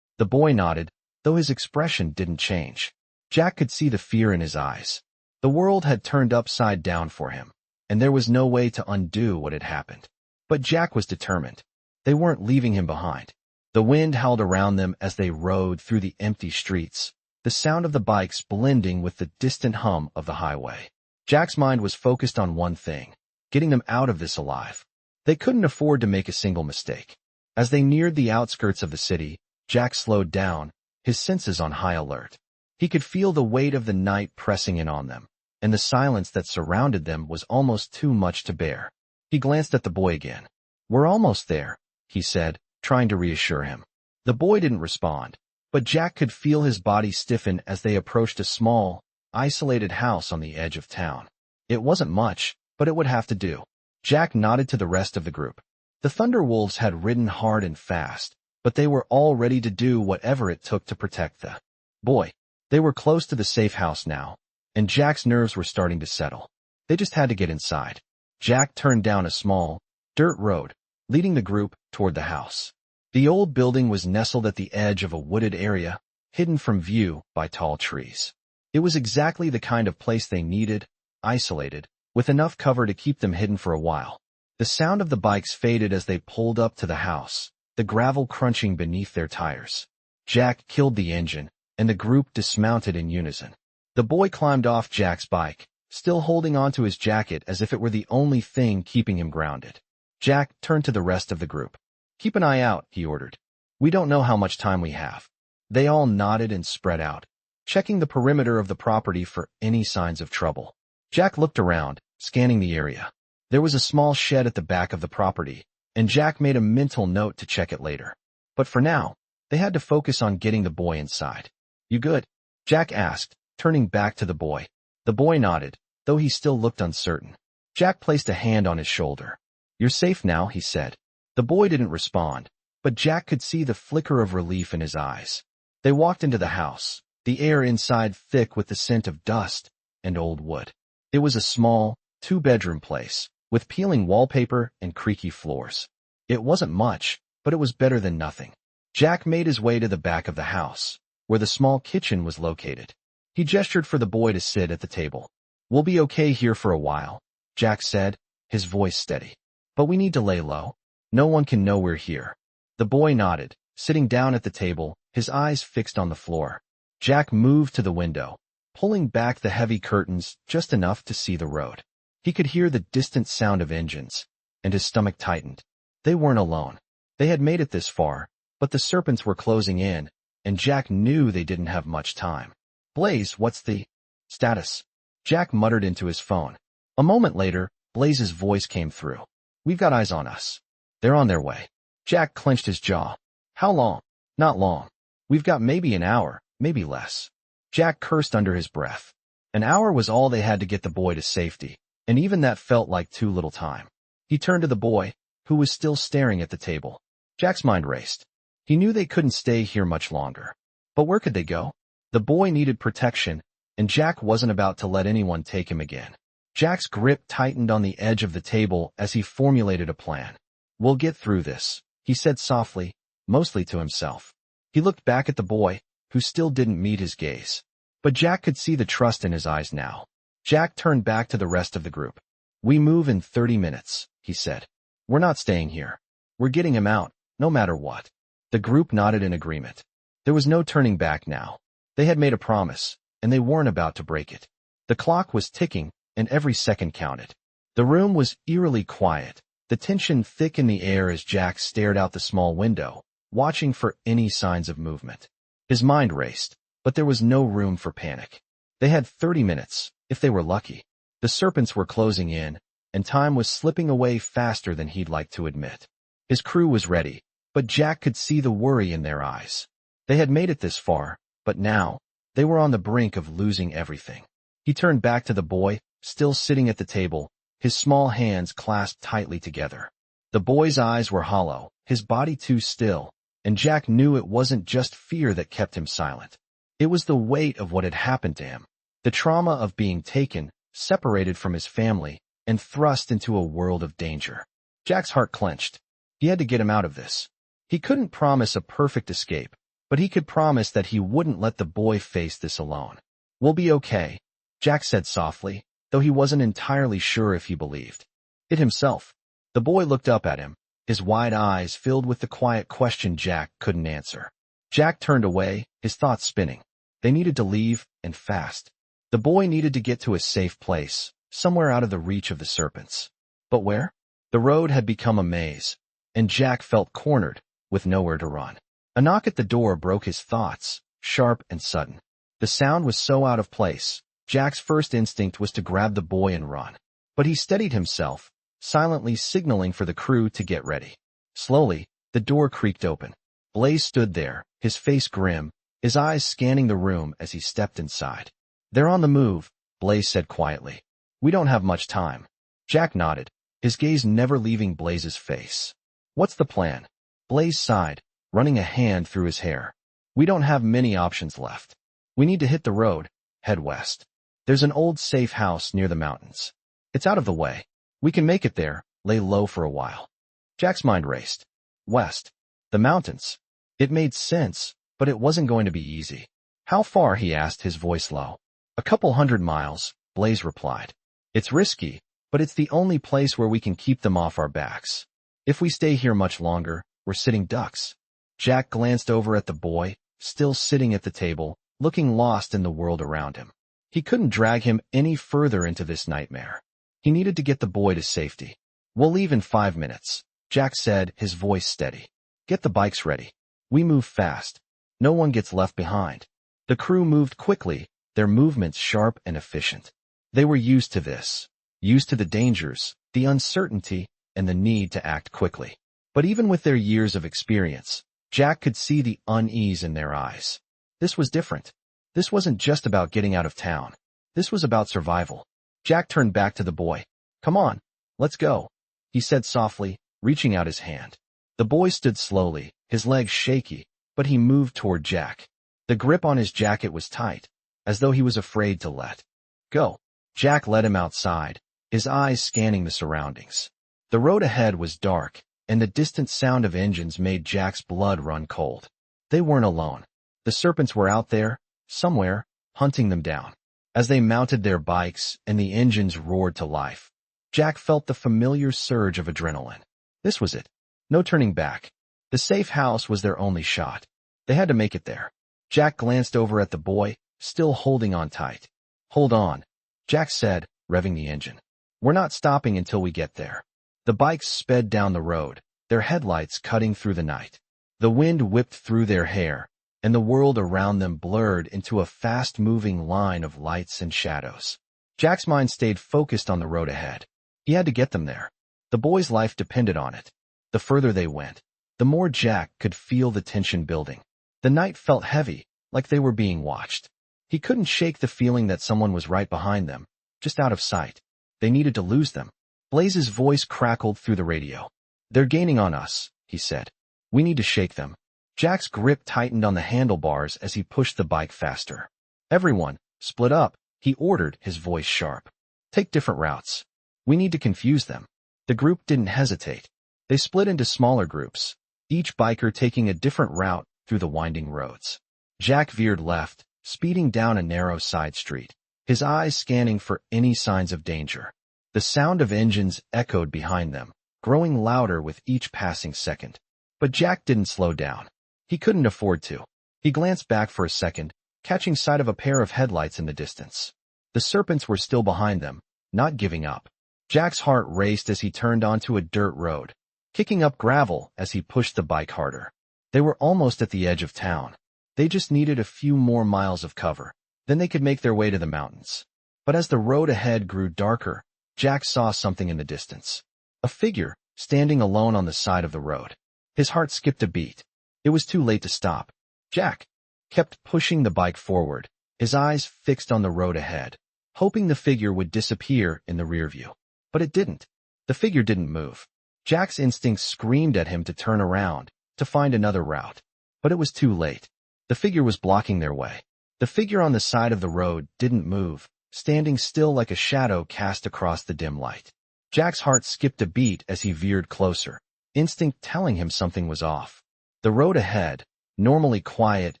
The boy nodded, though his expression didn't change. Jack could see the fear in his eyes. The world had turned upside down for him, and there was no way to undo what had happened. But Jack was determined. They weren't leaving him behind. The wind howled around them as they rode through the empty streets, the sound of the bikes blending with the distant hum of the highway. Jack's mind was focused on one thing, getting them out of this alive. They couldn't afford to make a single mistake. As they neared the outskirts of the city, Jack slowed down, his senses on high alert. He could feel the weight of the night pressing in on them, and the silence that surrounded them was almost too much to bear. He glanced at the boy again. "We're almost there," he said, trying to reassure him. The boy didn't respond, but Jack could feel his body stiffen as they approached a small, isolated house on the edge of town. It wasn't much, but it would have to do. Jack nodded to the rest of the group. The Thunderwolves had ridden hard and fast, but they were all ready to do whatever it took to protect the boy. They were close to the safe house now, and Jack's nerves were starting to settle. They just had to get inside. Jack turned down a small, dirt road, leading the group toward the house. The old building was nestled at the edge of a wooded area, hidden from view by tall trees. It was exactly the kind of place they needed, isolated, with enough cover to keep them hidden for a while. The sound of the bikes faded as they pulled up to the house, the gravel crunching beneath their tires. Jack killed the engine, and the group dismounted in unison. The boy climbed off Jack's bike, still holding onto his jacket as if it were the only thing keeping him grounded. Jack turned to the rest of the group. "Keep an eye out," he ordered. "We don't know how much time we have." They all nodded and spread out, checking the perimeter of the property for any signs of trouble. Jack looked around, scanning the area. There was a small shed at the back of the property, and Jack made a mental note to check it later. But for now, they had to focus on getting the boy inside. "You good?" Jack asked, turning back to the boy. The boy nodded, though he still looked uncertain. Jack placed a hand on his shoulder. "You're safe now," he said. The boy didn't respond, but Jack could see the flicker of relief in his eyes. They walked into the house, the air inside thick with the scent of dust and old wood. It was a small, two-bedroom place, with peeling wallpaper and creaky floors. It wasn't much, but it was better than nothing. Jack made his way to the back of the house, where the small kitchen was located. He gestured for the boy to sit at the table. "We'll be okay here for a while," Jack said, his voice steady. "But we need to lay low. No one can know we're here." The boy nodded, sitting down at the table, his eyes fixed on the floor. Jack moved to the window, pulling back the heavy curtains just enough to see the road. He could hear the distant sound of engines, and his stomach tightened. They weren't alone. They had made it this far, but the Serpents were closing in, and Jack knew they didn't have much time. "Blaze, what's the status?" Jack muttered into his phone. A moment later, Blaze's voice came through. "We've got eyes on us. They're on their way." Jack clenched his jaw. "How long?" "Not long. We've got maybe an hour, maybe less." Jack cursed under his breath. An hour was all they had to get the boy to safety, and even that felt like too little time. He turned to the boy, who was still staring at the table. Jack's mind raced. He knew they couldn't stay here much longer. But where could they go? The boy needed protection, and Jack wasn't about to let anyone take him again. Jack's grip tightened on the edge of the table as he formulated a plan. "We'll get through this," he said softly, mostly to himself. He looked back at the boy, who still didn't meet his gaze. But Jack could see the trust in his eyes now. Jack turned back to the rest of the group. "We move in 30 minutes, he said. We're not staying here. We're getting him out, no matter what. The group nodded in agreement. There was no turning back now. They had made a promise, and they weren't about to break it. The clock was ticking, and every second counted. The room was eerily quiet, the tension thick in the air as Jack stared out the small window, watching for any signs of movement. His mind raced, but there was no room for panic. They had 30 minutes, if they were lucky. The Serpents were closing in, and time was slipping away faster than he'd like to admit. His crew was ready, but Jack could see the worry in their eyes. They had made it this far, but now, they were on the brink of losing everything. He turned back to the boy, still sitting at the table, his small hands clasped tightly together. The boy's eyes were hollow, his body too still, and Jack knew it wasn't just fear that kept him silent. It was the weight of what had happened to him, the trauma of being taken, separated from his family, and thrust into a world of danger. Jack's heart clenched. He had to get him out of this. He couldn't promise a perfect escape, but he could promise that he wouldn't let the boy face this alone. "We'll be okay," Jack said softly, though he wasn't entirely sure if he believed it himself. The boy looked up at him, his wide eyes filled with the quiet question Jack couldn't answer. Jack turned away, his thoughts spinning. They needed to leave, and fast. The boy needed to get to a safe place, somewhere out of the reach of the Serpents. But where? The road had become a maze, and Jack felt cornered, with nowhere to run. A knock at the door broke his thoughts, sharp and sudden. The sound was so out of place, Jack's first instinct was to grab the boy and run. But he steadied himself, silently signaling for the crew to get ready. Slowly, the door creaked open. Blaze stood there, his face grim, his eyes scanning the room as he stepped inside. "They're on the move," Blaze said quietly. "We don't have much time." Jack nodded, his gaze never leaving Blaze's face. "What's the plan?" Blaze sighed, running a hand through his hair. "We don't have many options left. We need to hit the road, head west. There's an old safe house near the mountains. It's out of the way. We can make it there, lay low for a while." Jack's mind raced. West. The mountains. It made sense, but it wasn't going to be easy. "How far?" he asked, his voice low. "A couple 100 miles, Blaze replied. "It's risky, but it's the only place where we can keep them off our backs. If we stay here much longer, we're sitting ducks." Jack glanced over at the boy, still sitting at the table, looking lost in the world around him. He couldn't drag him any further into this nightmare. He needed to get the boy to safety. "We'll leave in 5 minutes," Jack said, his voice steady. "Get the bikes ready. We move fast. No one gets left behind." The crew moved quickly, their movements sharp and efficient. They were used to this, used to the dangers, the uncertainty, and the need to act quickly. But even with their years of experience, Jack could see the unease in their eyes. This was different. This wasn't just about getting out of town. This was about survival. Jack turned back to the boy. "Come on, let's go," he said softly, reaching out his hand. The boy stood slowly, his legs shaky, but he moved toward Jack. The grip on his jacket was tight, as though he was afraid to let go. Jack led him outside, his eyes scanning the surroundings. The road ahead was dark, and the distant sound of engines made Jack's blood run cold. They weren't alone. The Serpents were out there, somewhere, hunting them down. As they mounted their bikes and the engines roared to life, Jack felt the familiar surge of adrenaline. This was it. No turning back. The safe house was their only shot. They had to make it there. Jack glanced over at the boy, still holding on tight. "Hold on," Jack said, revving the engine. "We're not stopping until we get there." The bikes sped down the road, their headlights cutting through the night. The wind whipped through their hair, and the world around them blurred into a fast-moving line of lights and shadows. Jack's mind stayed focused on the road ahead. He had to get them there. The boy's life depended on it. The further they went, the more Jack could feel the tension building. The night felt heavy, like they were being watched. He couldn't shake the feeling that someone was right behind them, just out of sight. They needed to lose them. Blaze's voice crackled through the radio. "They're gaining on us," he said. "We need to shake them." Jack's grip tightened on the handlebars as he pushed the bike faster. "Everyone, split up," he ordered, his voice sharp. "Take different routes. We need to confuse them." The group didn't hesitate. They split into smaller groups, each biker taking a different route through the winding roads. Jack veered left, speeding down a narrow side street, his eyes scanning for any signs of danger. The sound of engines echoed behind them, growing louder with each passing second. But Jack didn't slow down. He couldn't afford to. He glanced back for a second, catching sight of a pair of headlights in the distance. The Serpents were still behind them, not giving up. Jack's heart raced as he turned onto a dirt road, kicking up gravel as he pushed the bike harder. They were almost at the edge of town. They just needed a few more miles of cover. Then they could make their way to the mountains. But as the road ahead grew darker, Jack saw something in the distance. A figure, standing alone on the side of the road. His heart skipped a beat. It was too late to stop. Jack kept pushing the bike forward, his eyes fixed on the road ahead, hoping the figure would disappear in the rear view. But it didn't. The figure didn't move. Jack's instincts screamed at him to turn around, to find another route. But it was too late. The figure was blocking their way. The figure on the side of the road didn't move, standing still like a shadow cast across the dim light. Jack's heart skipped a beat as he veered closer, instinct telling him something was off. The road ahead, normally quiet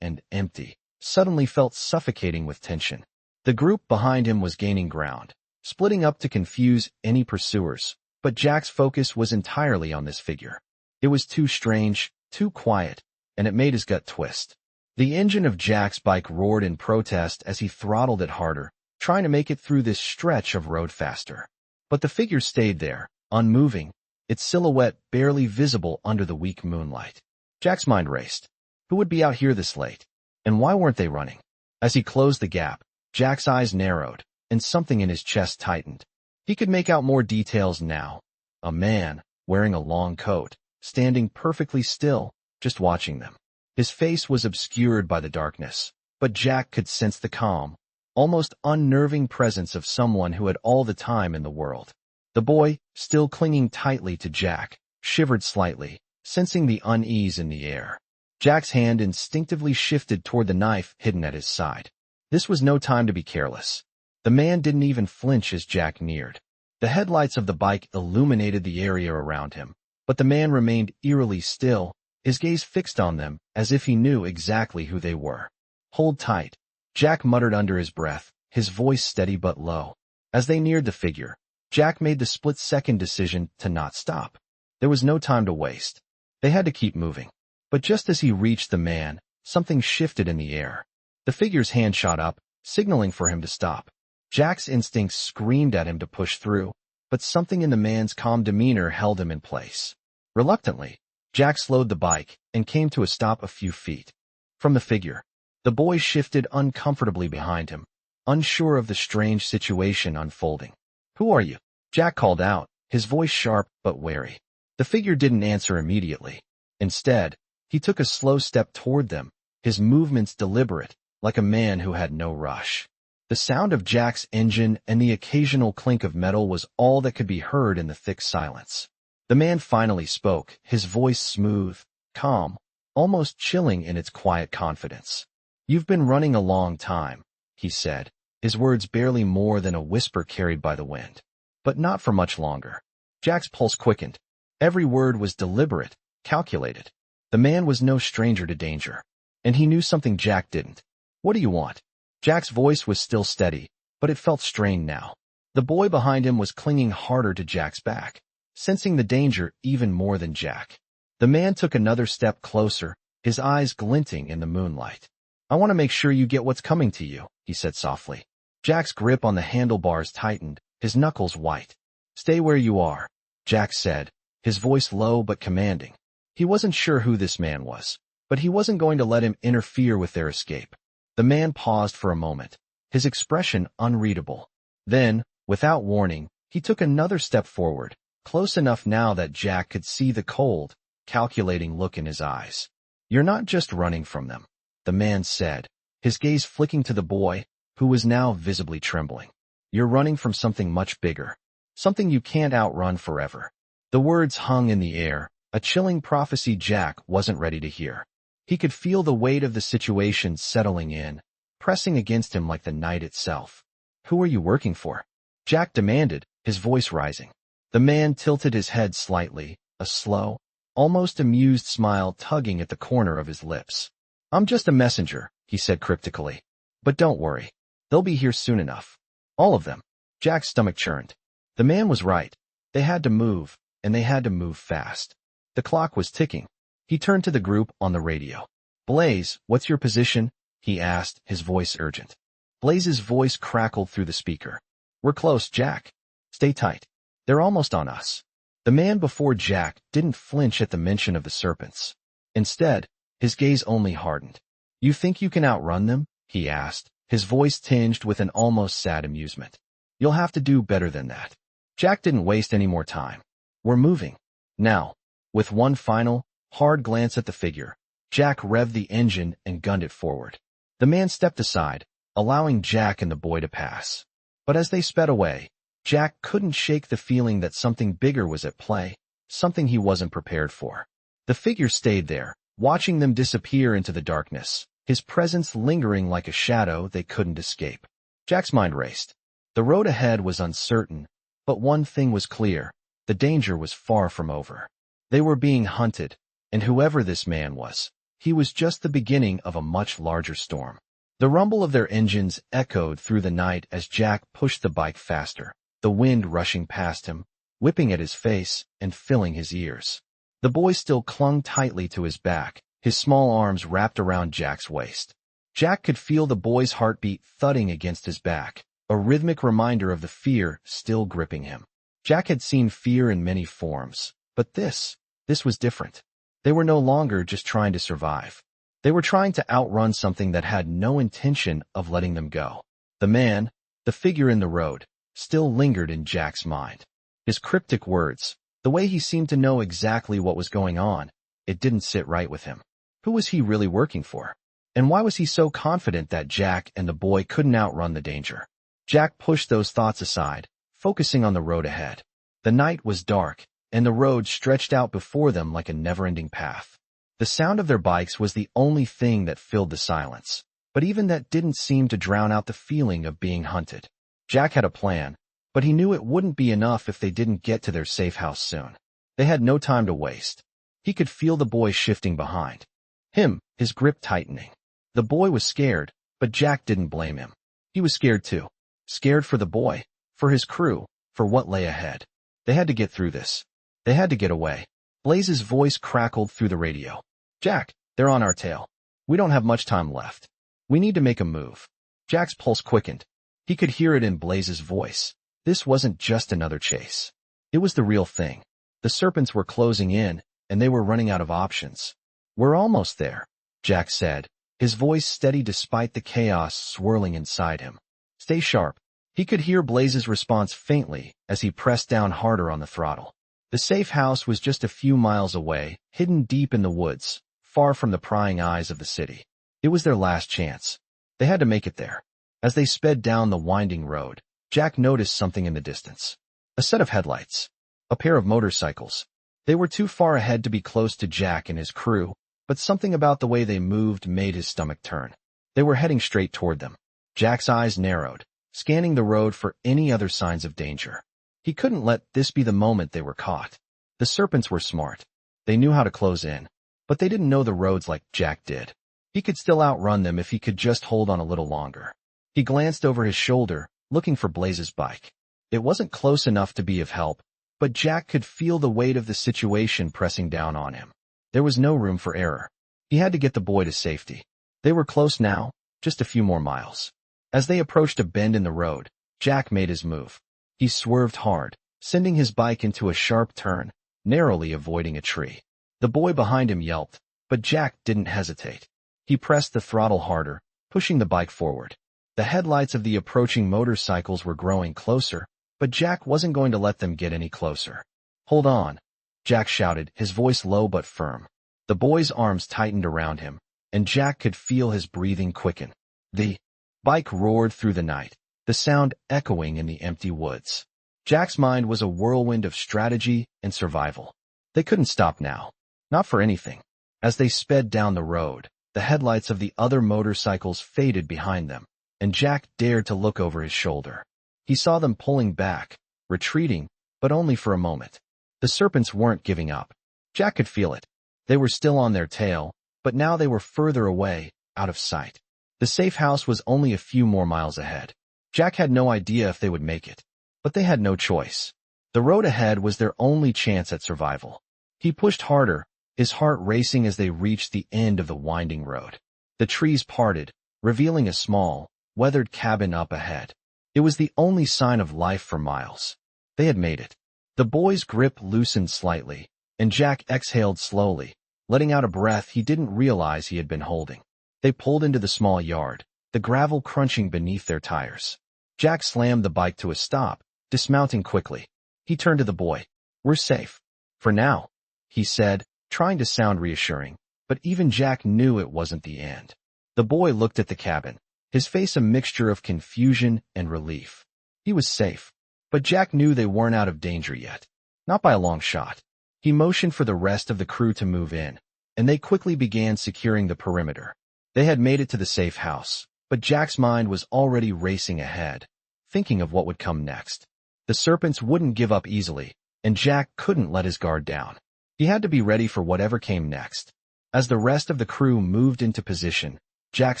and empty, suddenly felt suffocating with tension. The group behind him was gaining ground, splitting up to confuse any pursuers, but Jack's focus was entirely on this figure. It was too strange, too quiet, and it made his gut twist. The engine of Jack's bike roared in protest as he throttled it harder, trying to make it through this stretch of road faster. But the figure stayed there, unmoving, its silhouette barely visible under the weak moonlight. Jack's mind raced. Who would be out here this late? And why weren't they running? As he closed the gap, Jack's eyes narrowed, and something in his chest tightened. He could make out more details now. A man, wearing a long coat, standing perfectly still, just watching them. His face was obscured by the darkness, but Jack could sense the calm, almost unnerving presence of someone who had all the time in the world. The boy, still clinging tightly to Jack, shivered slightly, sensing the unease in the air. Jack's hand instinctively shifted toward the knife hidden at his side. This was no time to be careless. The man didn't even flinch as Jack neared. The headlights of the bike illuminated the area around him, but the man remained eerily still, his gaze fixed on them as if he knew exactly who they were. "Hold tight," Jack muttered under his breath, his voice steady but low. As they neared the figure, Jack made the split-second decision to not stop. There was no time to waste. They had to keep moving. But just as he reached the man, something shifted in the air. The figure's hand shot up, signaling for him to stop. Jack's instincts screamed at him to push through, but something in the man's calm demeanor held him in place. Reluctantly, Jack slowed the bike and came to a stop a few feet from the figure. The boy shifted uncomfortably behind him, unsure of the strange situation unfolding. "Who are you?" Jack called out, his voice sharp but wary. The figure didn't answer immediately. Instead, he took a slow step toward them, his movements deliberate, like a man who had no rush. The sound of Jack's engine and the occasional clink of metal was all that could be heard in the thick silence. The man finally spoke, his voice smooth, calm, almost chilling in its quiet confidence. "You've been running a long time," he said, his words barely more than a whisper carried by the wind. "But not for much longer." Jack's pulse quickened. Every word was deliberate, calculated. The man was no stranger to danger, and he knew something Jack didn't. "What do you want?" Jack's voice was still steady, but it felt strained now. The boy behind him was clinging harder to Jack's back, sensing the danger even more than Jack. The man took another step closer, his eyes glinting in the moonlight. "I want to make sure you get what's coming to you," he said softly. Jack's grip on the handlebars tightened, his knuckles white. "Stay where you are," Jack said, his voice low but commanding. He wasn't sure who this man was, but he wasn't going to let him interfere with their escape. The man paused for a moment, his expression unreadable. Then, without warning, he took another step forward, close enough now that Jack could see the cold, calculating look in his eyes. "You're not just running from them," the man said, his gaze flicking to the boy, who was now visibly trembling. "You're running from something much bigger, something you can't outrun forever." The words hung in the air, a chilling prophecy Jack wasn't ready to hear. He could feel the weight of the situation settling in, pressing against him like the night itself. "Who are you working for?" Jack demanded, his voice rising. The man tilted his head slightly, a slow, almost amused smile tugging at the corner of his lips. "I'm just a messenger," he said cryptically. "But don't worry. They'll be here soon enough. All of them." Jack's stomach churned. The man was right. They had to move, and they had to move fast. The clock was ticking. He turned to the group on the radio. "Blaze, what's your position?" he asked, his voice urgent. Blaze's voice crackled through the speaker. "We're close, Jack. Stay tight. They're almost on us." The man before Jack didn't flinch at the mention of the Serpents. Instead, his gaze only hardened. "You think you can outrun them?" he asked, his voice tinged with an almost sad amusement. "You'll have to do better than that." Jack didn't waste any more time. "We're moving. Now." With one final, hard glance at the figure, Jack revved the engine and gunned it forward. The man stepped aside, allowing Jack and the boy to pass. But as they sped away, Jack couldn't shake the feeling that something bigger was at play, something he wasn't prepared for. The figure stayed there, watching them disappear into the darkness, his presence lingering like a shadow they couldn't escape. Jack's mind raced. The road ahead was uncertain, but one thing was clear: the danger was far from over. They were being hunted, and whoever this man was, he was just the beginning of a much larger storm. The rumble of their engines echoed through the night as Jack pushed the bike faster, the wind rushing past him, whipping at his face and filling his ears. The boy still clung tightly to his back, his small arms wrapped around Jack's waist. Jack could feel the boy's heartbeat thudding against his back, a rhythmic reminder of the fear still gripping him. Jack had seen fear in many forms, but this was different. They were no longer just trying to survive. They were trying to outrun something that had no intention of letting them go. The man, the figure in the road, still lingered in Jack's mind. His cryptic words, the way he seemed to know exactly what was going on, it didn't sit right with him. Who was he really working for? And why was he so confident that Jack and the boy couldn't outrun the danger? Jack pushed those thoughts aside, focusing on the road ahead. The night was dark, and the road stretched out before them like a never-ending path. The sound of their bikes was the only thing that filled the silence, but even that didn't seem to drown out the feeling of being hunted. Jack had a plan, but he knew it wouldn't be enough if they didn't get to their safe house soon. They had no time to waste. He could feel the boy shifting behind him, his grip tightening. The boy was scared, but Jack didn't blame him. He was scared too. Scared for the boy, for his crew, for what lay ahead. They had to get through this. They had to get away. Blaze's voice crackled through the radio. "Jack, they're on our tail. We don't have much time left. We need to make a move." Jack's pulse quickened. He could hear it in Blaze's voice. This wasn't just another chase. It was the real thing. The Serpents were closing in, and they were running out of options. "We're almost there," Jack said, his voice steady despite the chaos swirling inside him. "Stay sharp." He could hear Blaze's response faintly as he pressed down harder on the throttle. The safe house was just a few miles away, hidden deep in the woods, far from the prying eyes of the city. It was their last chance. They had to make it there. As they sped down the winding road, Jack noticed something in the distance. A set of headlights. A pair of motorcycles. They were too far ahead to be close to Jack and his crew, but something about the way they moved made his stomach turn. They were heading straight toward them. Jack's eyes narrowed, scanning the road for any other signs of danger. He couldn't let this be the moment they were caught. The Serpents were smart. They knew how to close in, but they didn't know the roads like Jack did. He could still outrun them if he could just hold on a little longer. He glanced over his shoulder, looking for Blaze's bike. It wasn't close enough to be of help, but Jack could feel the weight of the situation pressing down on him. There was no room for error. He had to get the boy to safety. They were close now, just a few more miles. As they approached a bend in the road, Jack made his move. He swerved hard, sending his bike into a sharp turn, narrowly avoiding a tree. The boy behind him yelped, but Jack didn't hesitate. He pressed the throttle harder, pushing the bike forward. The headlights of the approaching motorcycles were growing closer, but Jack wasn't going to let them get any closer. "Hold on," Jack shouted, his voice low but firm. The boy's arms tightened around him, and Jack could feel his breathing quicken. The bike roared through the night, the sound echoing in the empty woods. Jack's mind was a whirlwind of strategy and survival. They couldn't stop now. Not for anything. As they sped down the road, the headlights of the other motorcycles faded behind them, and Jack dared to look over his shoulder. He saw them pulling back, retreating, but only for a moment. The Serpents weren't giving up. Jack could feel it. They were still on their tail, but now they were further away, out of sight. The safe house was only a few more miles ahead. Jack had no idea if they would make it, but they had no choice. The road ahead was their only chance at survival. He pushed harder, his heart racing as they reached the end of the winding road. The trees parted, revealing a small, weathered cabin up ahead. It was the only sign of life for miles. They had made it. The boy's grip loosened slightly, and Jack exhaled slowly, letting out a breath he didn't realize he had been holding. They pulled into the small yard, the gravel crunching beneath their tires. Jack slammed the bike to a stop, dismounting quickly. He turned to the boy. "We're safe. For now," he said, trying to sound reassuring, but even Jack knew it wasn't the end. The boy looked at the cabin, his face a mixture of confusion and relief. He was safe, but Jack knew they weren't out of danger yet. Not by a long shot. He motioned for the rest of the crew to move in, and they quickly began securing the perimeter. They had made it to the safe house, but Jack's mind was already racing ahead, thinking of what would come next. The Serpents wouldn't give up easily, and Jack couldn't let his guard down. He had to be ready for whatever came next. As the rest of the crew moved into position, Jack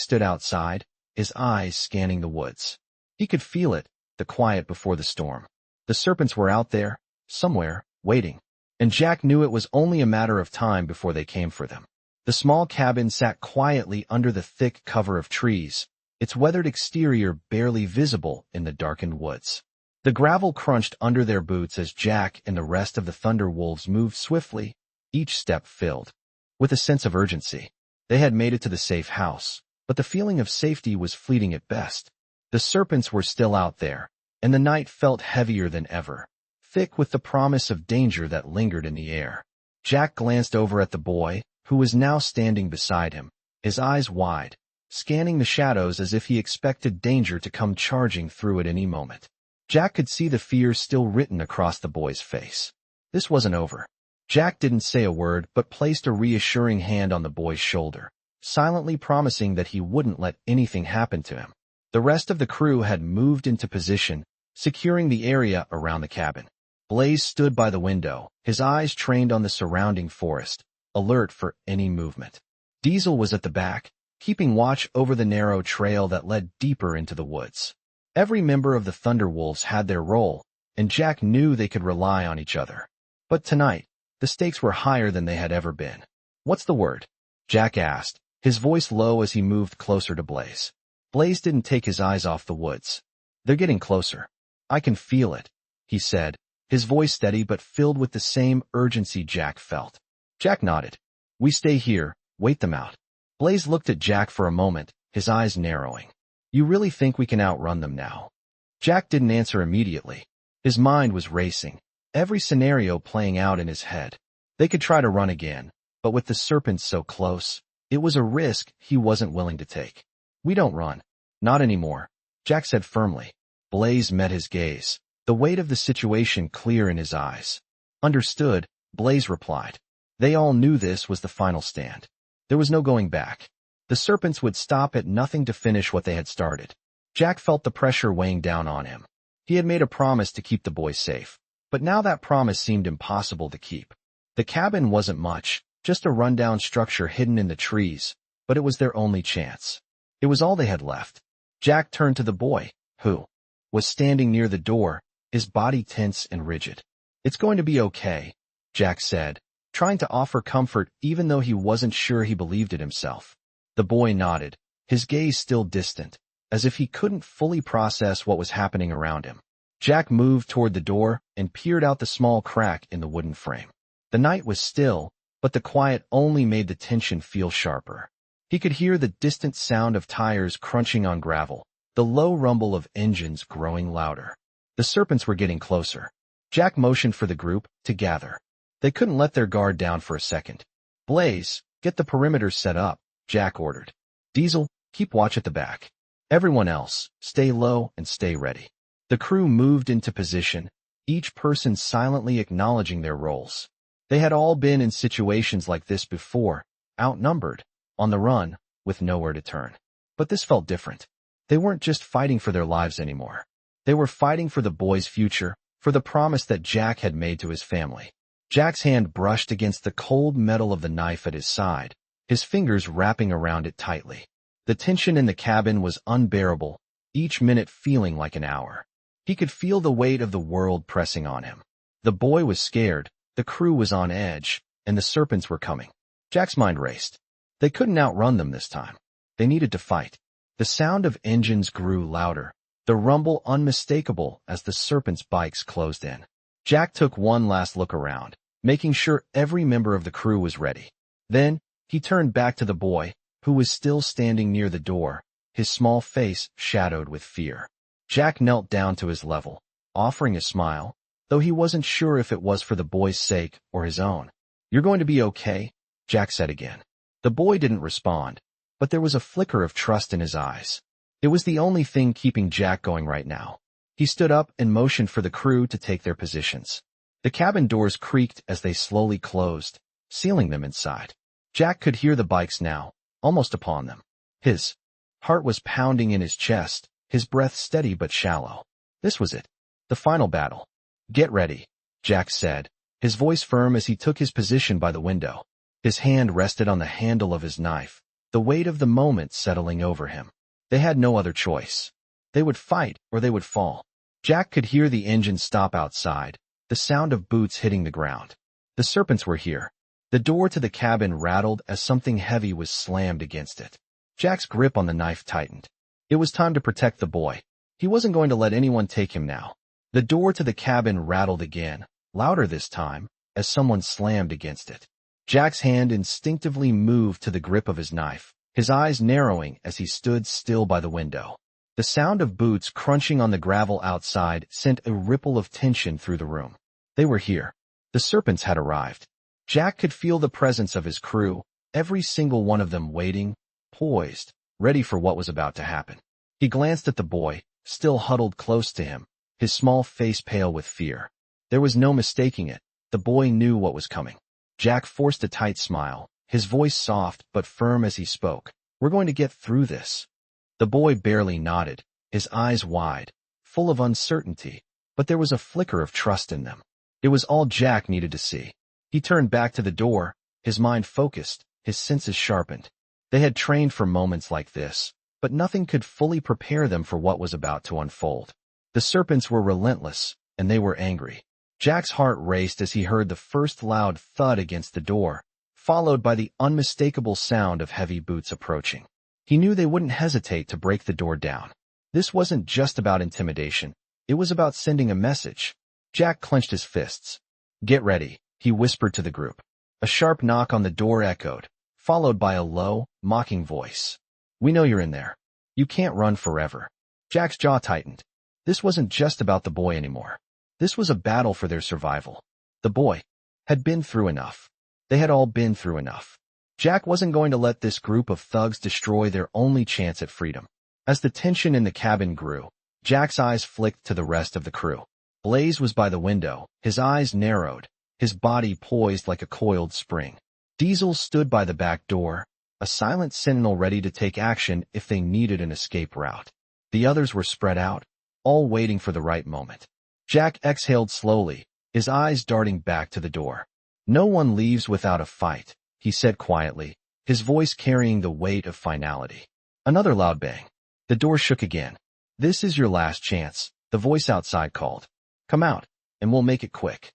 stood outside, his eyes scanning the woods. He could feel it, the quiet before the storm. The Serpents were out there, somewhere, waiting, and Jack knew it was only a matter of time before they came for them. The small cabin sat quietly under the thick cover of trees, its weathered exterior barely visible in the darkened woods. The gravel crunched under their boots as Jack and the rest of the Thunder Wolves moved swiftly, each step filled with a sense of urgency. They had made it to the safe house, but the feeling of safety was fleeting at best. The Serpents were still out there, and the night felt heavier than ever, thick with the promise of danger that lingered in the air. Jack glanced over at the boy, who was now standing beside him, his eyes wide, scanning the shadows as if he expected danger to come charging through at any moment. Jack could see the fear still written across the boy's face. This wasn't over. Jack didn't say a word but placed a reassuring hand on the boy's shoulder, silently promising that he wouldn't let anything happen to him. The rest of the crew had moved into position, securing the area around the cabin. Blaze stood by the window, his eyes trained on the surrounding forest, alert for any movement. Diesel was at the back, keeping watch over the narrow trail that led deeper into the woods. Every member of the Thunder Wolves had their role, and Jack knew they could rely on each other. But tonight, the stakes were higher than they had ever been. "What's the word?" Jack asked, his voice low as he moved closer to Blaze. Blaze didn't take his eyes off the woods. "They're getting closer. I can feel it," he said, his voice steady but filled with the same urgency Jack felt. Jack nodded. "We stay here, wait them out." Blaze looked at Jack for a moment, his eyes narrowing. "You really think we can outrun them now?" Jack didn't answer immediately. His mind was racing, every scenario playing out in his head. They could try to run again, but with the Serpents so close, it was a risk he wasn't willing to take. "We don't run. Not anymore," Jack said firmly. Blaze met his gaze, the weight of the situation clear in his eyes. "Understood," Blaze replied. They all knew this was the final stand. There was no going back. The Serpents would stop at nothing to finish what they had started. Jack felt the pressure weighing down on him. He had made a promise to keep the boys safe, but now that promise seemed impossible to keep. The cabin wasn't much, just a rundown structure hidden in the trees, but it was their only chance. It was all they had left. Jack turned to the boy, who was standing near the door, his body tense and rigid. "It's going to be okay," Jack said, trying to offer comfort even though he wasn't sure he believed it himself. The boy nodded, his gaze still distant, as if he couldn't fully process what was happening around him. Jack moved toward the door and peered out the small crack in the wooden frame. The night was still, but the quiet only made the tension feel sharper. He could hear the distant sound of tires crunching on gravel, the low rumble of engines growing louder. The Serpents were getting closer. Jack motioned for the group to gather. They couldn't let their guard down for a second. "Blaze, get the perimeter set up," Jack ordered. "Diesel, keep watch at the back. Everyone else, stay low and stay ready." The crew moved into position, each person silently acknowledging their roles. They had all been in situations like this before, outnumbered, on the run, with nowhere to turn. But this felt different. They weren't just fighting for their lives anymore. They were fighting for the boy's future, for the promise that Jack had made to his family. Jack's hand brushed against the cold metal of the knife at his side, his fingers wrapping around it tightly. The tension in the cabin was unbearable, each minute feeling like an hour. He could feel the weight of the world pressing on him. The boy was scared, the crew was on edge, and the serpents were coming. Jack's mind raced. They couldn't outrun them this time. They needed to fight. The sound of engines grew louder, the rumble unmistakable as the serpents' bikes closed in. Jack took one last look around, making sure every member of the crew was ready. Then, he turned back to the boy, who was still standing near the door, his small face shadowed with fear. Jack knelt down to his level, offering a smile, though he wasn't sure if it was for the boy's sake or his own. "You're going to be okay," Jack said again. The boy didn't respond, but there was a flicker of trust in his eyes. It was the only thing keeping Jack going right now. He stood up and motioned for the crew to take their positions. The cabin doors creaked as they slowly closed, sealing them inside. Jack could hear the bikes now, almost upon them. His heart was pounding in his chest, his breath steady but shallow. This was it. The final battle. "Get ready," Jack said, his voice firm as he took his position by the window. His hand rested on the handle of his knife, the weight of the moment settling over him. They had no other choice. They would fight or they would fall. Jack could hear the engine stop outside, the sound of boots hitting the ground. The serpents were here. The door to the cabin rattled as something heavy was slammed against it. Jack's grip on the knife tightened. It was time to protect the boy. He wasn't going to let anyone take him now. The door to the cabin rattled again, louder this time, as someone slammed against it. Jack's hand instinctively moved to the grip of his knife, his eyes narrowing as he stood still by the window. The sound of boots crunching on the gravel outside sent a ripple of tension through the room. They were here. The serpents had arrived. Jack could feel the presence of his crew, every single one of them waiting, poised, ready for what was about to happen. He glanced at the boy, still huddled close to him, his small face pale with fear. There was no mistaking it. The boy knew what was coming. Jack forced a tight smile, his voice soft but firm as he spoke. "We're going to get through this." The boy barely nodded, his eyes wide, full of uncertainty, but there was a flicker of trust in them. It was all Jack needed to see. He turned back to the door, his mind focused, his senses sharpened. They had trained for moments like this, but nothing could fully prepare them for what was about to unfold. The serpents were relentless, and they were angry. Jack's heart raced as he heard the first loud thud against the door, followed by the unmistakable sound of heavy boots approaching. He knew they wouldn't hesitate to break the door down. This wasn't just about intimidation. It was about sending a message. Jack clenched his fists. "Get ready," he whispered to the group. A sharp knock on the door echoed, followed by a low, mocking voice. "We know you're in there. You can't run forever." Jack's jaw tightened. This wasn't just about the boy anymore. This was a battle for their survival. The boy had been through enough. They had all been through enough. Jack wasn't going to let this group of thugs destroy their only chance at freedom. As the tension in the cabin grew, Jack's eyes flicked to the rest of the crew. Blaze was by the window, his eyes narrowed, his body poised like a coiled spring. Diesel stood by the back door, a silent sentinel ready to take action if they needed an escape route. The others were spread out, all waiting for the right moment. Jack exhaled slowly, his eyes darting back to the door. "No one leaves without a fight," he said quietly, his voice carrying the weight of finality. Another loud bang. The door shook again. "This is your last chance," the voice outside called. "Come out, and we'll make it quick."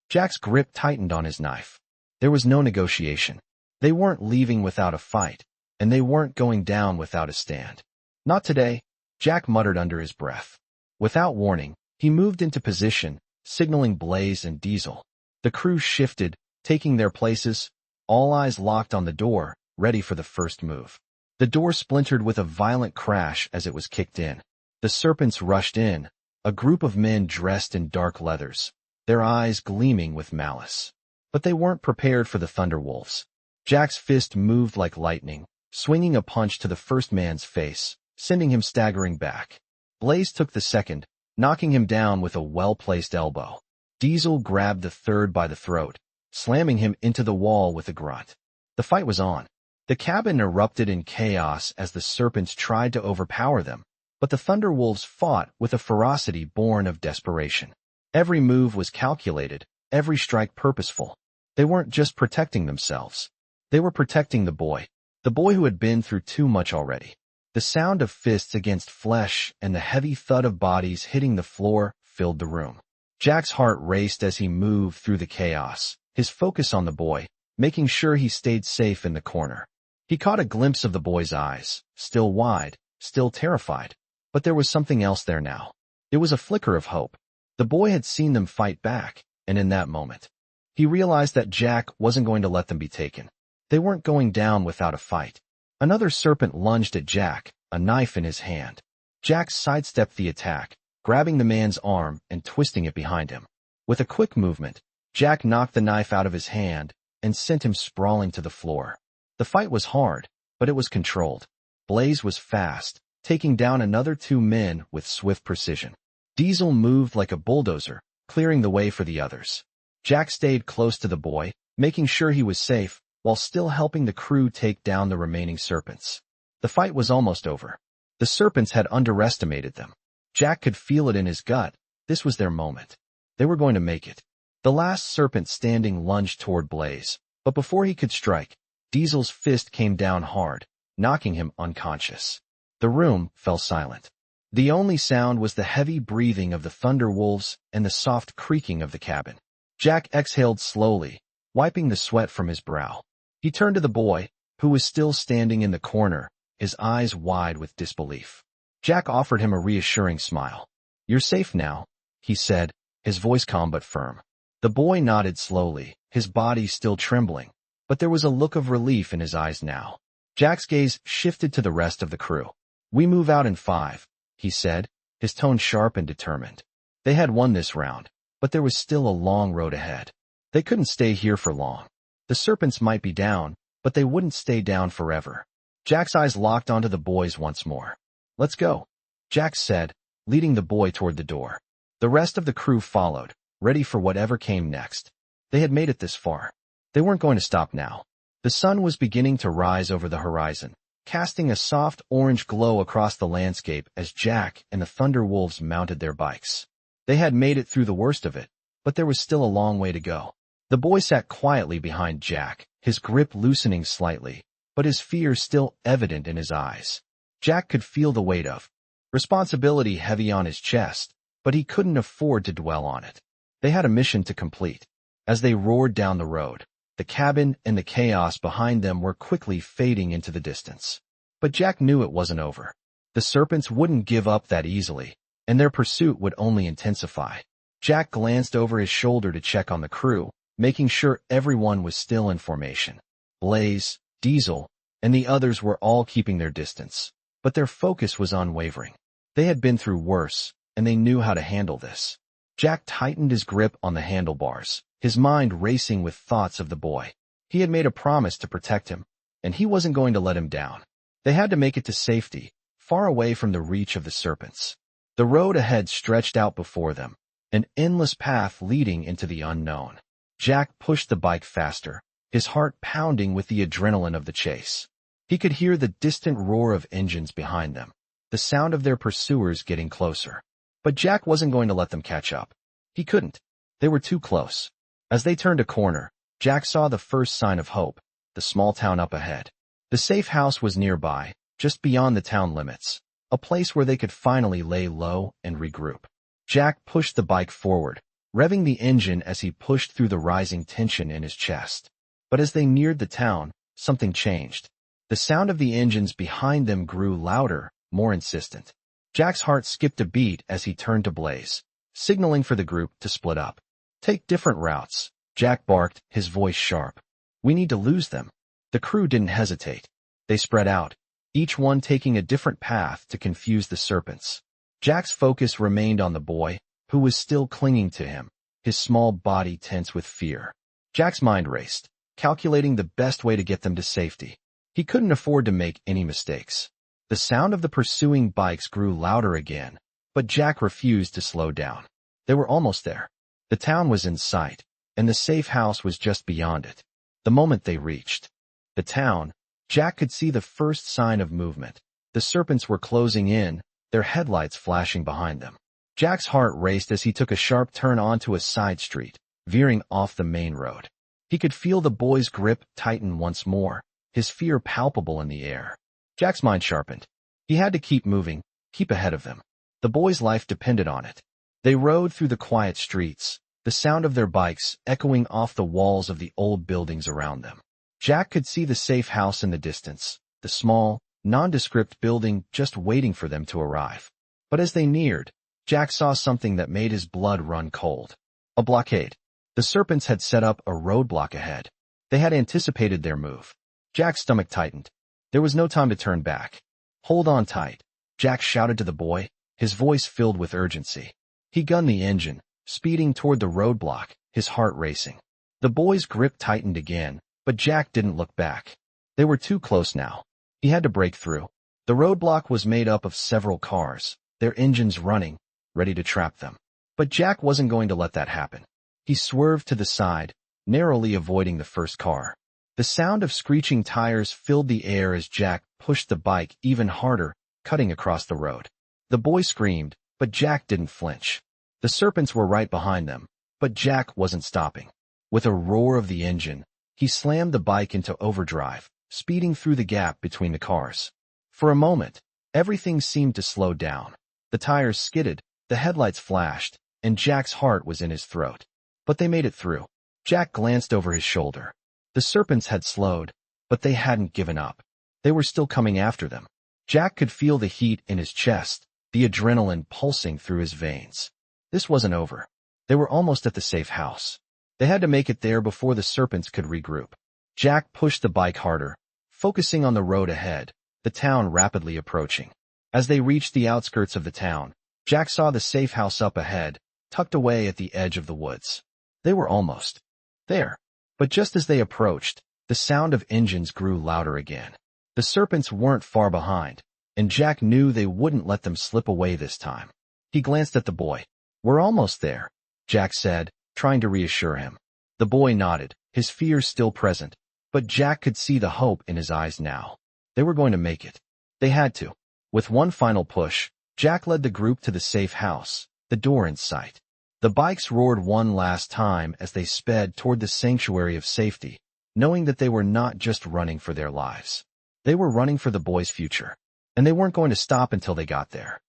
Jack's grip tightened on his knife. There was no negotiation. They weren't leaving without a fight, and they weren't going down without a stand. "Not today," Jack muttered under his breath. Without warning, he moved into position, signaling Blaze and Diesel. The crew shifted, taking their places, all eyes locked on the door, ready for the first move. The door splintered with a violent crash as it was kicked in. The serpents rushed in, a group of men dressed in dark leathers, their eyes gleaming with malice. But they weren't prepared for the thunderwolves. Jack's fist moved like lightning, swinging a punch to the first man's face, sending him staggering back. Blaze took the second, knocking him down with a well-placed elbow. Diesel grabbed the third by the throat, slamming him into the wall with a grunt. The fight was on. The cabin erupted in chaos as the serpents tried to overpower them, but the thunderwolves fought with a ferocity born of desperation. Every move was calculated, every strike purposeful. They weren't just protecting themselves. They were protecting the boy who had been through too much already. The sound of fists against flesh and the heavy thud of bodies hitting the floor filled the room. Jack's heart raced as he moved through the chaos, his focus on the boy, making sure he stayed safe in the corner. He caught a glimpse of the boy's eyes, still wide, still terrified. But there was something else there now. It was a flicker of hope. The boy had seen them fight back, and in that moment, he realized that Jack wasn't going to let them be taken. They weren't going down without a fight. Another serpent lunged at Jack, a knife in his hand. Jack sidestepped the attack, grabbing the man's arm and twisting it behind him. With a quick movement, Jack knocked the knife out of his hand and sent him sprawling to the floor. The fight was hard, but it was controlled. Blaze was fast, taking down another 2 men with swift precision. Diesel moved like a bulldozer, clearing the way for the others. Jack stayed close to the boy, making sure he was safe, while still helping the crew take down the remaining serpents. The fight was almost over. The serpents had underestimated them. Jack could feel it in his gut. This was their moment. They were going to make it. The last serpent standing lunged toward Blaze, but before he could strike, Diesel's fist came down hard, knocking him unconscious. The room fell silent. The only sound was the heavy breathing of the thunder wolves and the soft creaking of the cabin. Jack exhaled slowly, wiping the sweat from his brow. He turned to the boy, who was still standing in the corner, his eyes wide with disbelief. Jack offered him a reassuring smile. "You're safe now," he said, his voice calm but firm. The boy nodded slowly, his body still trembling, but there was a look of relief in his eyes now. Jack's gaze shifted to the rest of the crew. "We move out in 5, he said, his tone sharp and determined. They had won this round, but there was still a long road ahead. They couldn't stay here for long. The serpents might be down, but they wouldn't stay down forever. Jack's eyes locked onto the boys once more. "Let's go," Jack said, leading the boy toward the door. The rest of the crew followed, ready for whatever came next. They had made it this far. They weren't going to stop now. The sun was beginning to rise over the horizon, casting a soft orange glow across the landscape as Jack and the Thunder Wolves mounted their bikes. They had made it through the worst of it, but there was still a long way to go. The boy sat quietly behind Jack, his grip loosening slightly, but his fear still evident in his eyes. Jack could feel the weight of responsibility heavy on his chest, but he couldn't afford to dwell on it. They had a mission to complete. As they roared down the road, the cabin and the chaos behind them were quickly fading into the distance. But Jack knew it wasn't over. The serpents wouldn't give up that easily, and their pursuit would only intensify. Jack glanced over his shoulder to check on the crew, making sure everyone was still in formation. Blaze, Diesel, and the others were all keeping their distance, but their focus was unwavering. They had been through worse, and they knew how to handle this. Jack tightened his grip on the handlebars, his mind racing with thoughts of the boy. He had made a promise to protect him, and he wasn't going to let him down. They had to make it to safety, far away from the reach of the serpents. The road ahead stretched out before them, an endless path leading into the unknown. Jack pushed the bike faster, his heart pounding with the adrenaline of the chase. He could hear the distant roar of engines behind them, the sound of their pursuers getting closer. But Jack wasn't going to let them catch up. He couldn't. They were too close. As they turned a corner, Jack saw the first sign of hope, the small town up ahead. The safe house was nearby, just beyond the town limits, a place where they could finally lay low and regroup. Jack pushed the bike forward, revving the engine as he pushed through the rising tension in his chest. But as they neared the town, something changed. The sound of the engines behind them grew louder, more insistent. Jack's heart skipped a beat as he turned to Blaze, signaling for the group to split up. "Take different routes," Jack barked, his voice sharp. "We need to lose them." The crew didn't hesitate. They spread out, each one taking a different path to confuse the serpents. Jack's focus remained on the boy, who was still clinging to him, his small body tense with fear. Jack's mind raced, calculating the best way to get them to safety. He couldn't afford to make any mistakes. The sound of the pursuing bikes grew louder again, but Jack refused to slow down. They were almost there. The town was in sight, and the safe house was just beyond it. The moment they reached the town, Jack could see the first sign of movement. The serpents were closing in, their headlights flashing behind them. Jack's heart raced as he took a sharp turn onto a side street, veering off the main road. He could feel the boy's grip tighten once more, his fear palpable in the air. Jack's mind sharpened. He had to keep moving, keep ahead of them. The boy's life depended on it. They rode through the quiet streets, the sound of their bikes echoing off the walls of the old buildings around them. Jack could see the safe house in the distance, the small, nondescript building just waiting for them to arrive. But as they neared, Jack saw something that made his blood run cold. A blockade. The Serpents had set up a roadblock ahead. They had anticipated their move. Jack's stomach tightened. There was no time to turn back. "Hold on tight," Jack shouted to the boy, his voice filled with urgency. He gunned the engine, speeding toward the roadblock, his heart racing. The boy's grip tightened again, but Jack didn't look back. They were too close now. He had to break through. The roadblock was made up of several cars, their engines running, ready to trap them. But Jack wasn't going to let that happen. He swerved to the side, narrowly avoiding the first car. The sound of screeching tires filled the air as Jack pushed the bike even harder, cutting across the road. The boy screamed, but Jack didn't flinch. The Serpents were right behind them, but Jack wasn't stopping. With a roar of the engine, he slammed the bike into overdrive, speeding through the gap between the cars. For a moment, everything seemed to slow down. The tires skidded, the headlights flashed, and Jack's heart was in his throat. But they made it through. Jack glanced over his shoulder. The Serpents had slowed, but they hadn't given up. They were still coming after them. Jack could feel the heat in his chest, the adrenaline pulsing through his veins. This wasn't over. They were almost at the safe house. They had to make it there before the Serpents could regroup. Jack pushed the bike harder, focusing on the road ahead, the town rapidly approaching. As they reached the outskirts of the town, Jack saw the safe house up ahead, tucked away at the edge of the woods. They were almost there. But just as they approached, the sound of engines grew louder again. The Serpents weren't far behind, and Jack knew they wouldn't let them slip away this time. He glanced at the boy. "We're almost there," Jack said, trying to reassure him. The boy nodded, his fears still present, but Jack could see the hope in his eyes now. They were going to make it. They had to. With one final push, Jack led the group to the safe house, the door in sight. The bikes roared one last time as they sped toward the sanctuary of safety, knowing that they were not just running for their lives. They were running for the boy's future, and they weren't going to stop until they got there.